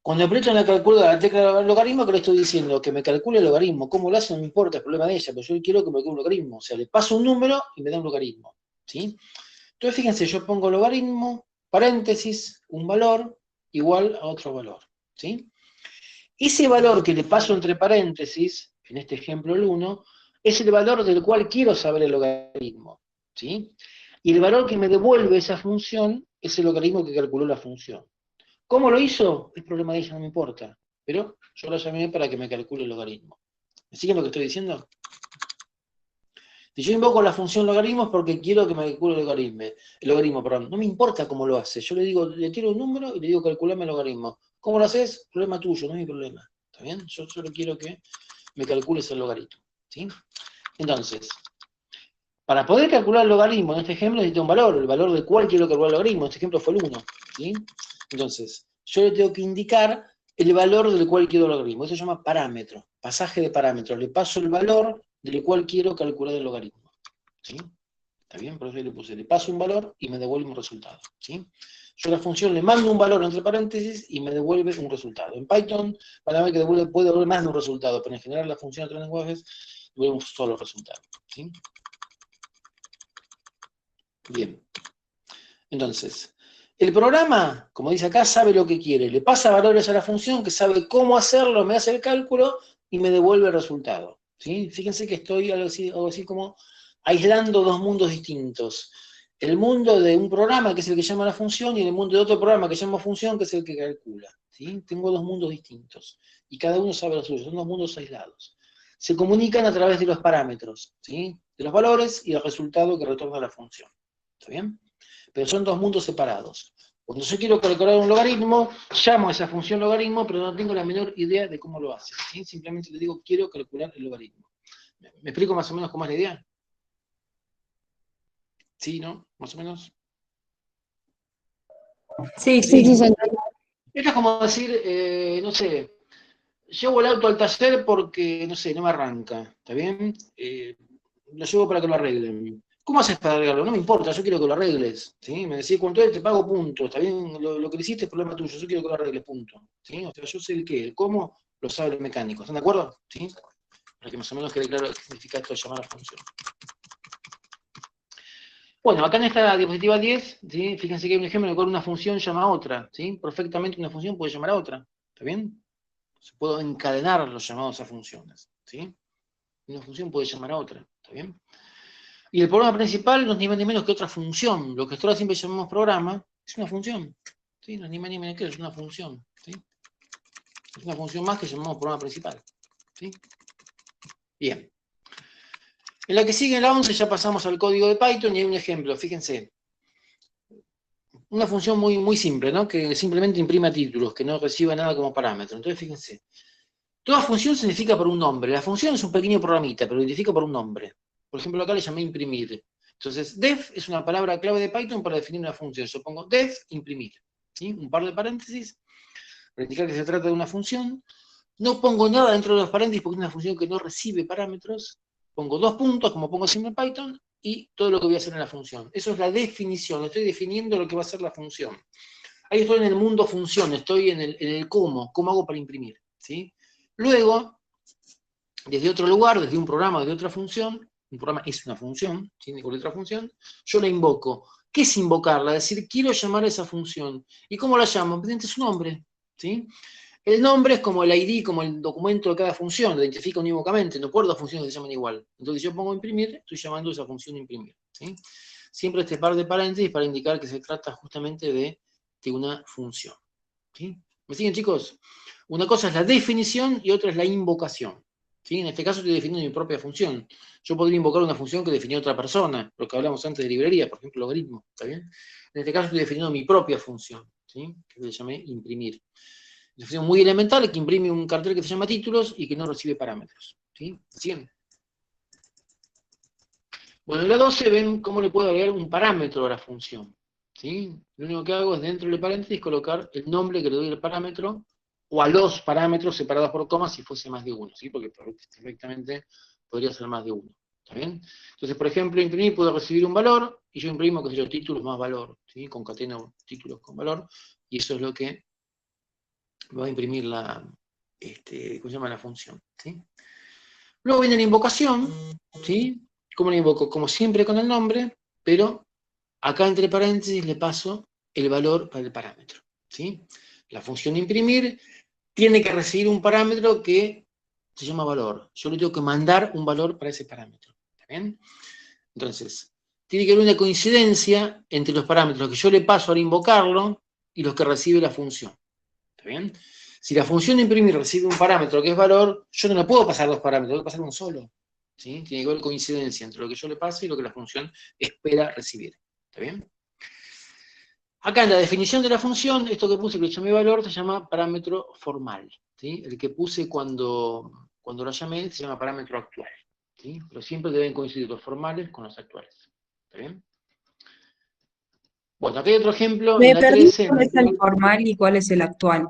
Cuando aprieto en la calculadora la tecla de logaritmo, ¿qué le estoy diciendo? Que me calcule el logaritmo. ¿Cómo lo hace? No me importa, es problema de ella, pero yo quiero que me calcule un logaritmo. O sea, le paso un número y me da un logaritmo, ¿sí? Entonces, fíjense, yo pongo logaritmo, paréntesis, un valor, igual a otro valor, ¿sí? Ese valor que le paso entre paréntesis, en este ejemplo el 1, es el valor del cual quiero saber el logaritmo, ¿sí? Y el valor que me devuelve esa función es el logaritmo que calculó la función. ¿Cómo lo hizo? El problema de ella no me importa, pero yo la llamé para que me calcule el logaritmo. ¿Me siguen lo que estoy diciendo? Si yo invoco la función logaritmo es porque quiero que me calcule el logaritmo, perdón. No me importa cómo lo hace. Yo le digo, le tiro un número y le digo calculame el logaritmo. ¿Cómo lo haces? Problema tuyo, no es mi problema. ¿Está bien? Yo solo quiero que me calcules el logaritmo, ¿sí? Entonces, para poder calcular el logaritmo, en este ejemplo necesito un valor, el valor del cual quiero calcular el logaritmo. En este ejemplo fue el 1, ¿sí? Entonces, yo le tengo que indicar el valor del cual quiero el logaritmo. Eso se llama parámetro, pasaje de parámetros. Le paso el valor del cual quiero calcular el logaritmo, ¿sí? ¿Está bien? Por eso yo le puse, le paso un valor y me devuelve un resultado, ¿sí? Yo a la función le mando un valor entre paréntesis y me devuelve un resultado. En Python, para ver que puede devolver más de un resultado, pero en general la función de otros lenguajes devuelve un solo resultado, ¿sí? Bien. Entonces, el programa, como dice acá, sabe lo que quiere. Le pasa valores a la función que sabe cómo hacerlo, me hace el cálculo y me devuelve el resultado, ¿sí? Fíjense que estoy algo así como aislando dos mundos distintos. El mundo de un programa, que es el que llama la función, y el mundo de otro programa que llama función, que es el que calcula, ¿sí? Tengo dos mundos distintos. Y cada uno sabe lo suyo, son dos mundos aislados. Se comunican a través de los parámetros, ¿sí? De los valores y el resultado que retorna la función. ¿Está bien? Pero son dos mundos separados. Cuando yo quiero calcular un logaritmo, llamo a esa función logaritmo, pero no tengo la menor idea de cómo lo hace, ¿sí? Simplemente le digo, quiero calcular el logaritmo. ¿Me explico más o menos cómo es la idea? ¿Sí, no? ¿Más o menos? Sí, sí, sí. Esto es como decir, no sé, llevo el auto al taller porque, no sé, no me arranca, ¿está bien? Lo llevo para que lo arreglen. ¿Cómo haces para arreglarlo? No me importa, yo quiero que lo arregles, ¿sí? Me decís, cuánto es, te pago, punto, ¿está bien? Lo que le hiciste es problema tuyo, yo quiero que lo arregles, punto, ¿sí? O sea, yo sé el qué, el cómo, lo sabe el mecánico, ¿están de acuerdo? ¿Sí? Para que más o menos quede claro qué significa esto de llamar a función. Bueno, acá en esta diapositiva 10, ¿sí? Fíjense que hay un ejemplo en el cual una función llama a otra, ¿sí? Perfectamente una función puede llamar a otra, ¿está bien? Se puede encadenar los llamados a funciones, ¿sí? Una función puede llamar a otra, ¿está bien? Y el programa principal no es ni más ni menos que otra función. Lo que nosotros siempre llamamos programa es una función, ¿sí? No es ni más ni menos que es una función, ¿sí? Es una función más que llamamos programa principal, ¿sí? Bien. En la que sigue, en la 11, ya pasamos al código de Python y hay un ejemplo, fíjense. Una función muy, muy simple, ¿no? Que simplemente imprima títulos, que no reciba nada como parámetro. Entonces, fíjense. Toda función se identifica por un nombre. La función es un pequeño programita, pero lo identifica por un nombre. Por ejemplo, acá le llamé imprimir. Entonces, def es una palabra clave de Python para definir una función. Yo pongo def, imprimir, ¿sí? Un par de paréntesis, para indicar que se trata de una función. No pongo nada dentro de los paréntesis porque es una función que no recibe parámetros. Pongo dos puntos, como pongo siempre en Python, y todo lo que voy a hacer en la función. Eso es la definición, estoy definiendo lo que va a ser la función. Ahí estoy en el mundo función, estoy en el cómo hago para imprimir, ¿sí? Luego, desde otro lugar, desde un programa, desde otra función, un programa es una función, ¿sí? Con otra función, yo la invoco. ¿Qué es invocarla? Es decir, quiero llamar a esa función. ¿Y cómo la llamo? Mediante su nombre, ¿sí? El nombre es como el ID, como el documento de cada función, lo identifica unívocamente, no puedo dos funciones que se llaman igual. Entonces yo pongo imprimir, estoy llamando a esa función imprimir, ¿sí? Siempre este par de paréntesis para indicar que se trata justamente de una función, ¿sí? ¿Me siguen, chicos? Una cosa es la definición y otra es la invocación, ¿sí? En este caso estoy definiendo mi propia función. Yo podría invocar una función que definió otra persona, lo que hablamos antes de librería, por ejemplo, logaritmo, ¿está bien? En este caso estoy definiendo mi propia función, ¿sí? Que le llamé imprimir. Una función muy elemental que imprime un cartel que se llama títulos y que no recibe parámetros, ¿sí? ¿Siguen? Bueno, en la 12 ven cómo le puedo agregar un parámetro a la función, ¿sí? Lo único que hago es dentro del paréntesis colocar el nombre que le doy al parámetro o a los parámetros separados por comas si fuese más de uno, ¿sí? Porque perfectamente podría ser más de uno, ¿está bien? Entonces, por ejemplo, imprimir puedo recibir un valor y yo imprimo, qué sé yo, títulos más valor, ¿sí? Concateno títulos con valor y eso es lo que me va a imprimir la, ¿cómo se llama? La función, ¿sí? Luego viene la invocación, ¿sí? ¿Cómo la invoco? Como siempre con el nombre, pero acá entre paréntesis le paso el valor para el parámetro, ¿sí? La función imprimir tiene que recibir un parámetro que se llama valor. Yo le tengo que mandar un valor para ese parámetro, ¿está bien? Entonces, tiene que haber una coincidencia entre los parámetros que yo le paso al invocarlo y los que recibe la función, ¿está bien? Si la función imprimir recibe un parámetro que es valor, yo no le puedo pasar dos parámetros, tengo que pasar un solo, ¿sí? Tiene que haber coincidencia entre lo que yo le paso y lo que la función espera recibir, ¿está bien? Acá en la definición de la función, esto que puse que le llamé valor se llama parámetro formal, ¿sí? El que puse cuando lo llamé se llama parámetro actual, ¿sí? Pero siempre deben coincidir los formales con los actuales, ¿está bien? Bueno, acá hay otro ejemplo, Me en la perdí 13. cuál es el formal y cuál es el actual.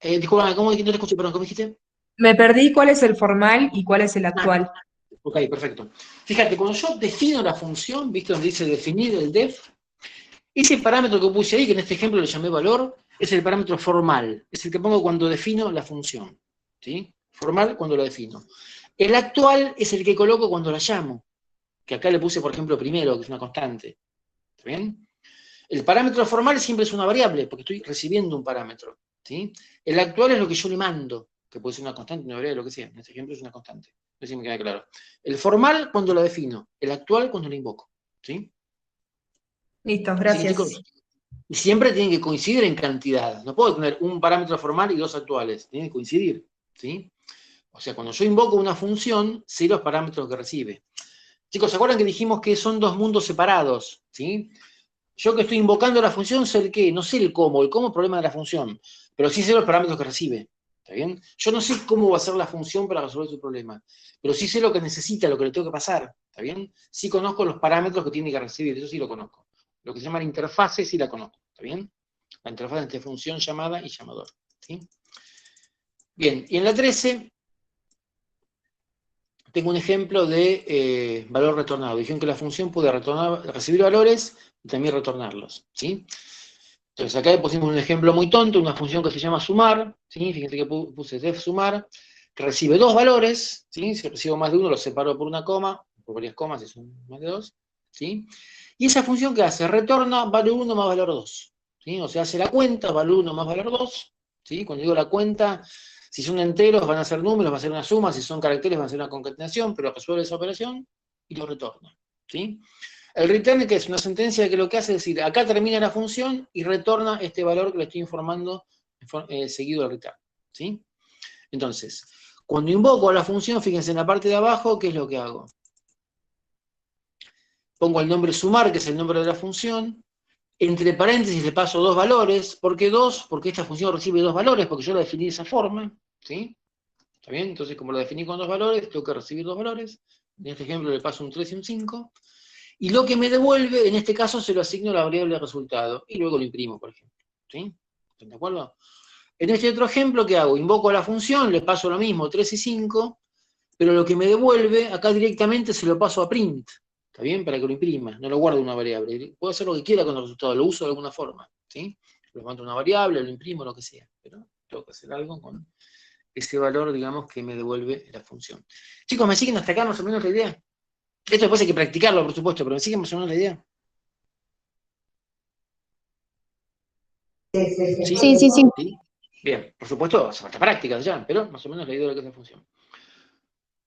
Disculpa, ¿cómo dijiste? No te escuché, perdón, ¿cómo dijiste? Me perdí cuál es el formal y cuál es el actual. Ok, perfecto. Fíjate, cuando yo defino la función, ¿viste donde dice definir el def? Ese parámetro que puse ahí, que en este ejemplo le llamé valor, es el parámetro formal, es el que pongo cuando defino la función, ¿sí? Formal cuando la defino. El actual es el que coloco cuando la llamo, que acá le puse, por ejemplo, primero, que es una constante, ¿está bien? El parámetro formal siempre es una variable, porque estoy recibiendo un parámetro, ¿sí? El actual es lo que yo le mando, que puede ser una constante, una variable, lo que sea. En este ejemplo es una constante. No sé si me queda claro. El formal cuando la defino, el actual cuando la invoco, ¿sí? Listo, Así que, gracias. chicos, y siempre tienen que coincidir en cantidad. No puedo tener un parámetro formal y dos actuales. Tienen que coincidir, ¿sí? O sea, cuando yo invoco una función, sé los parámetros que recibe. Chicos, ¿se acuerdan que dijimos que son dos mundos separados? ¿Sí? Yo que estoy invocando la función sé el qué, no sé el cómo es problema de la función, pero sí sé los parámetros que recibe, ¿está bien? Yo no sé cómo va a ser la función para resolver su problema, pero sí sé lo que necesita, lo que le tengo que pasar, ¿está bien? Sí conozco los parámetros que tiene que recibir, eso sí lo conozco. Lo que se llama la interfase sí la conozco, ¿está bien? La interfaz entre función llamada y llamador, ¿sí? Bien, y en la 13 tengo un ejemplo de valor retornado. Dijeron que la función puede recibir valores y también retornarlos, ¿sí? Entonces acá pusimos un ejemplo muy tonto, una función que se llama sumar, ¿sí? Fíjense que puse def sumar, que recibe dos valores, ¿sí? Si recibo más de uno, los separo por una coma, por varias comas, si son más de dos, ¿sí? Y esa función que hace, retorna valor 1 más valor 2, ¿sí? O sea, hace la cuenta, valor 1 más valor 2, ¿sí? Cuando digo la cuenta, si son enteros van a ser números, va a ser una suma, si son caracteres va a ser una concatenación, pero resuelve esa operación y lo retorna, ¿sí? El return, que es una sentencia que lo que hace es decir, acá termina la función y retorna este valor que le estoy informando seguido del return, ¿sí? Entonces, cuando invoco a la función, fíjense en la parte de abajo, ¿qué es lo que hago? Pongo el nombre sumar, que es el nombre de la función, entre paréntesis le paso dos valores. ¿Por qué dos? Porque esta función recibe dos valores, porque yo la definí de esa forma, ¿sí? ¿Está bien? Entonces, como la definí con dos valores, tengo que recibir dos valores. En este ejemplo le paso un 3 y un 5. Y lo que me devuelve, en este caso, se lo asigno a la variable de resultado. Y luego lo imprimo, por ejemplo. ¿Sí? ¿Están de acuerdo? En este otro ejemplo, ¿qué hago? Invoco a la función, le paso lo mismo, 3 y 5, pero lo que me devuelve, acá directamente se lo paso a print. ¿Está bien? Para que lo imprima. No lo guardo en una variable. Puedo hacer lo que quiera con el resultado, lo uso de alguna forma. ¿Sí? Lo mando a una variable, lo imprimo, lo que sea. Pero tengo que hacer algo con ese valor, digamos, que me devuelve la función. Chicos, ¿me siguen hasta acá más o menos la idea? Esto después hay que practicarlo, por supuesto, pero ¿me siguen más o menos la idea? Sí, sí, sí. ¿Sí? Bien, por supuesto, hace falta práctica ya, pero más o menos la idea de lo que es la función.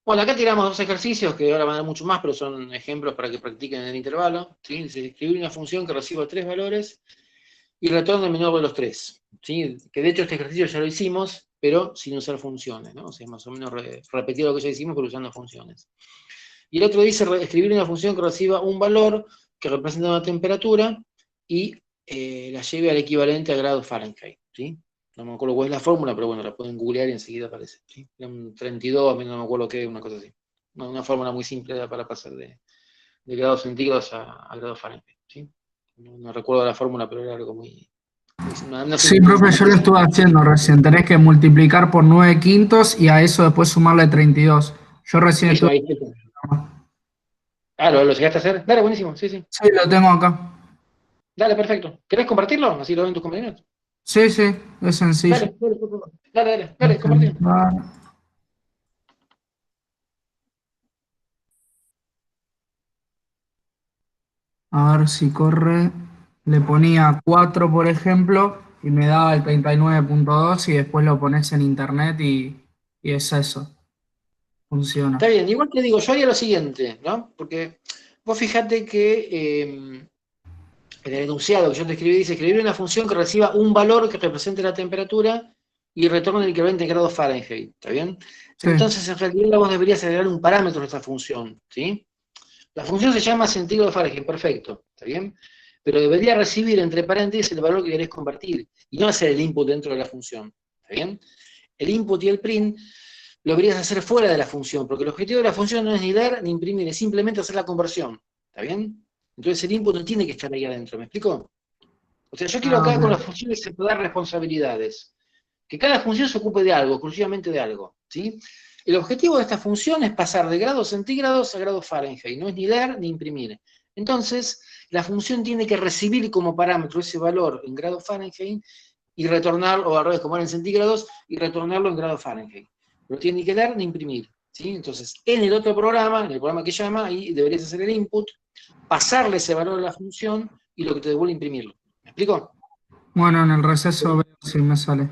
Bueno, acá tiramos dos ejercicios que ahora van a dar mucho más, pero son ejemplos para que practiquen en el intervalo. ¿Sí? Dice, escribir una función que reciba 3 valores y retorne el menor de los 3. ¿Sí? Que de hecho este ejercicio ya lo hicimos, pero sin usar funciones, ¿no? O sea, más o menos repetir lo que ya hicimos, pero usando funciones. Y el otro dice escribir una función que reciba un valor que representa una temperatura y la lleve al equivalente a grados Fahrenheit. ¿Sí? No me acuerdo cuál es la fórmula, pero bueno, la pueden googlear y enseguida aparece. ¿Sí? Un 32, no me acuerdo qué, una cosa así. Una fórmula muy simple para pasar de grados centígrados a grados Fahrenheit. ¿Sí? No recuerdo la fórmula, pero era algo muy... Sí, profe, yo lo estuve haciendo recién. Tenés que multiplicar por 9 quintos y a eso después sumarle 32. Yo recién Eso, estuve... ahí. Ah, ¿lo llegaste a hacer? Dale, buenísimo, sí. Sí, lo tengo acá. Dale, perfecto. ¿Querés compartirlo? Así lo ven tus compañeros. Sí, sí, es sencillo. Dale, compartilo. A ver si corre. Le ponía 4, por ejemplo, y me daba el 39.2 y después lo pones en internet y es eso. Funciona. Está bien, igual te digo, yo haría lo siguiente, ¿no? Porque vos fijate que en el enunciado que yo te escribí dice escribir una función que reciba un valor que represente la temperatura y retorne el equivalente en grados Fahrenheit, ¿está bien? Sí. Entonces, en realidad vos deberías agregar un parámetro a esta función, ¿sí? La función se llama centígrado Fahrenheit, perfecto, ¿está bien? Pero debería recibir entre paréntesis el valor que querés convertir y no hacer el input dentro de la función, ¿está bien? El input y el print lo deberías hacer fuera de la función, porque el objetivo de la función no es ni leer ni imprimir, es simplemente hacer la conversión, ¿está bien? Entonces el input no tiene que estar ahí adentro, ¿me explico? O sea, yo quiero acá con las funciones separar responsabilidades, que cada función se ocupe de algo, exclusivamente de algo, ¿sí? El objetivo de esta función es pasar de grados centígrados a grados Fahrenheit, no es ni leer ni imprimir. Entonces, la función tiene que recibir como parámetro ese valor en grados Fahrenheit y retornarlo, o al revés, como era en centígrados, y retornarlo en grados Fahrenheit. No tiene ni que leer ni imprimir, ¿sí? Entonces, en el otro programa, en el programa que llama, ahí deberías hacer el input, pasarle ese valor a la función y lo que te devuelve imprimirlo. ¿Me explico? Bueno, en el receso veo si me sale.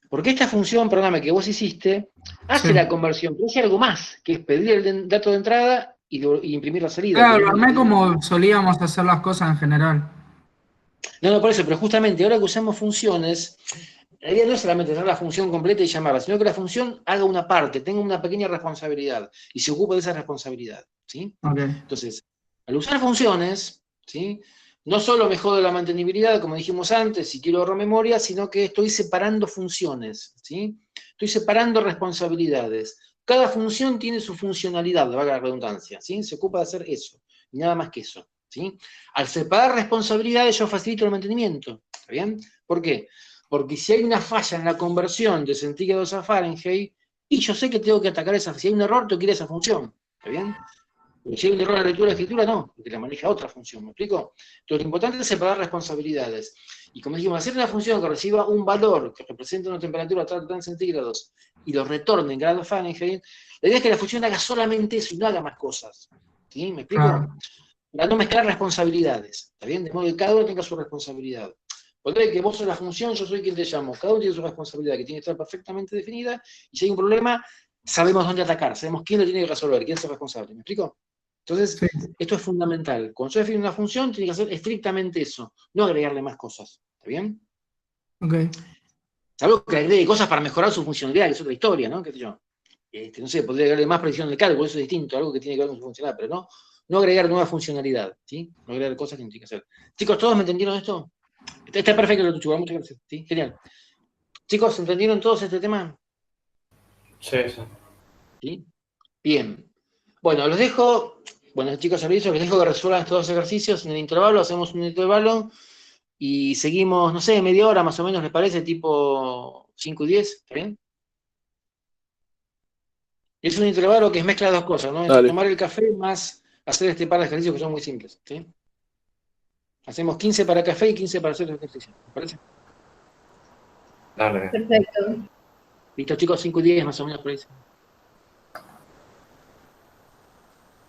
Porque esta función, programa que vos hiciste, hace la conversión, pero hace algo más, que es pedir el dato de entrada y imprimir la salida. Claro, lo armé como solíamos hacer las cosas en general. No, por eso, pero justamente ahora que usamos funciones, la idea no es solamente hacer la función completa y llamarla, sino que la función haga una parte, tenga una pequeña responsabilidad y se ocupe de esa responsabilidad, ¿sí? Okay. Entonces, al usar funciones, ¿sí? No solo me jodo la mantenibilidad, como dijimos antes, si quiero ahorrar memoria, sino que estoy separando funciones, ¿sí? Estoy separando responsabilidades. Cada función tiene su funcionalidad, valga la redundancia, ¿sí? Se ocupa de hacer eso, y nada más que eso, ¿sí? Al separar responsabilidades yo facilito el mantenimiento, ¿está bien? ¿Por qué? Porque si hay una falla en la conversión de centígrados a Fahrenheit, y yo sé que tengo que atacar esa, si hay un error, tengo que ir a esa función, ¿está bien? Pero si hay un error en la lectura y la escritura, no, porque la maneja otra función, ¿me explico? Entonces lo importante es separar responsabilidades. Y como dijimos, hacer una función que reciba un valor que represente una temperatura tal en centígrados y lo retorne en grados Fahrenheit, la idea es que la función haga solamente eso y no haga más cosas. ¿Sí? ¿Me explico? Claro. Para no mezclar responsabilidades, ¿está bien? De modo que cada uno tenga su responsabilidad. Podría que vos sos la función, yo soy quien te llamo. Cada uno tiene su responsabilidad, que tiene que estar perfectamente definida, y si hay un problema, sabemos dónde atacar, sabemos quién lo tiene que resolver, quién es el responsable. ¿Me explico? Entonces, Sí. esto es fundamental. Cuando yo defino una función, tiene que hacer estrictamente eso, no agregarle más cosas. ¿Está bien? Ok. Salvo que agregue cosas para mejorar su funcionalidad, que es otra historia, ¿no? ¿Qué sé yo? No sé, podría agregarle más precisión al cálculo, eso es distinto, algo que tiene que ver con su funcionalidad, pero no agregar nueva funcionalidad, ¿sí? No agregar cosas que no tiene que hacer. Chicos, ¿todos me entendieron esto? Está perfecto lo tuyo, muchas gracias. ¿Sí? Genial. Chicos, ¿entendieron todos este tema? Sí. ¿Sí? Bien. Bueno, los dejo, chicos, servicios, les dejo que resuelvan estos dos ejercicios en el intervalo, hacemos un intervalo y seguimos, no sé, media hora más o menos, ¿les parece? Tipo 5 y 10, ¿está bien? Es un intervalo que es mezcla de dos cosas, ¿no? Es tomar el café más hacer este par de ejercicios que son muy simples, ¿sí? Hacemos 15 para café y 15 para hacer el ejercicio, ¿les parece? Dale. Perfecto. Listo, chicos, 5 y 10 más o menos por ahí.